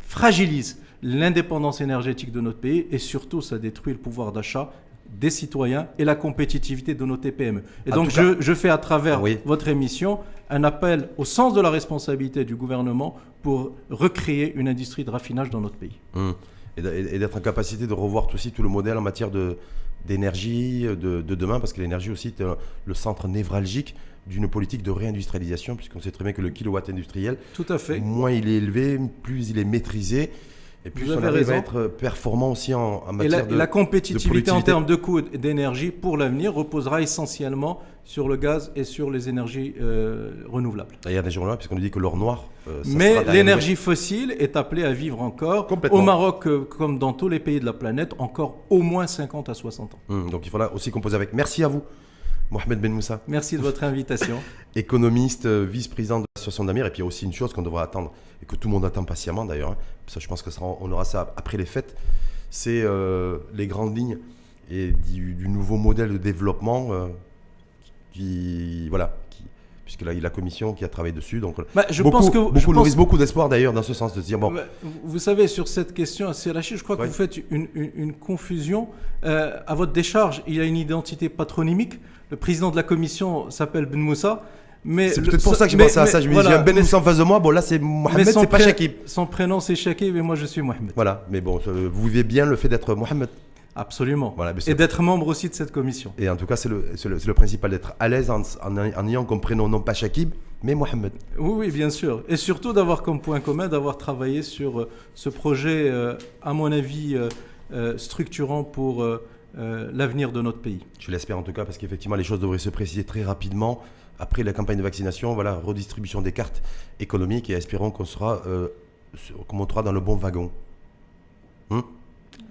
fragilise l'indépendance énergétique de notre pays et surtout ça détruit le pouvoir d'achat des citoyens et la compétitivité de nos TPME. Et donc je fais à travers votre émission un appel au sens de la responsabilité du gouvernement pour recréer une industrie de raffinage dans notre pays. Et d'être en capacité de revoir aussi tout le modèle en matière d'énergie de demain, parce que l'énergie aussi est le centre névralgique d'une politique de réindustrialisation, puisqu'on sait très bien que le kilowatt industriel, tout à fait, moins il est élevé, plus il est maîtrisé, et plus on arrive à être performant aussi en matière la compétitivité en termes de coûts d'énergie pour l'avenir reposera essentiellement sur le gaz et sur les énergies renouvelables. Il y a des gens là, puisqu'on nous dit que l'or noir... Mais l'énergie fossile est appelée à vivre encore, au Maroc comme dans tous les pays de la planète, encore au moins 50 à 60 ans. Donc il faudra aussi composer avec. Merci à vous, Mohamed Ben Moussa. Merci de votre invitation. Économiste, vice-président de l'association d'Amir. Et puis il y a aussi une chose qu'on devra attendre, et que tout le monde attend patiemment d'ailleurs, ça, je pense qu'on aura ça après les fêtes, c'est les grandes lignes et du nouveau modèle de développement puisque là il y a la commission qui a travaillé dessus. Donc beaucoup nourrissent beaucoup d'espoir d'ailleurs dans ce sens de se dire bon. Vous savez, sur cette question, Rachid, je crois que vous faites une confusion. À votre décharge, il y a une identité patronymique. Le président de la commission s'appelle Ben Moussa. C'est peut-être pour ça que j'ai pensé à ça. Je me dis, j'ai un Ben Moussa en face de moi. Bon, là, c'est Mohamed, c'est pas Shakib. Son prénom, c'est Shakib et moi, je suis Mohamed. Voilà, mais bon, vous vivez bien le fait d'être Mohamed. Absolument. Voilà, et d'être membre aussi de cette commission. Et en tout cas, c'est le principal, d'être à l'aise en ayant comme prénom non pas Shakib, mais Mohamed. Oui, oui, bien sûr. Et surtout d'avoir comme point commun d'avoir travaillé sur ce projet, à mon avis, structurant pour l'avenir de notre pays. Je l'espère en tout cas, parce qu'effectivement, les choses devraient se préciser très rapidement. Après la campagne de vaccination, voilà, redistribution des cartes économiques, et espérons qu'on montera dans le bon wagon.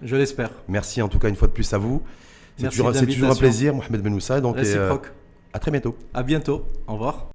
Je l'espère. Merci en tout cas une fois de plus à vous. C'est toujours un plaisir, Mohamed Benoussa. Donc, réciproque. à très bientôt. À bientôt. Au revoir.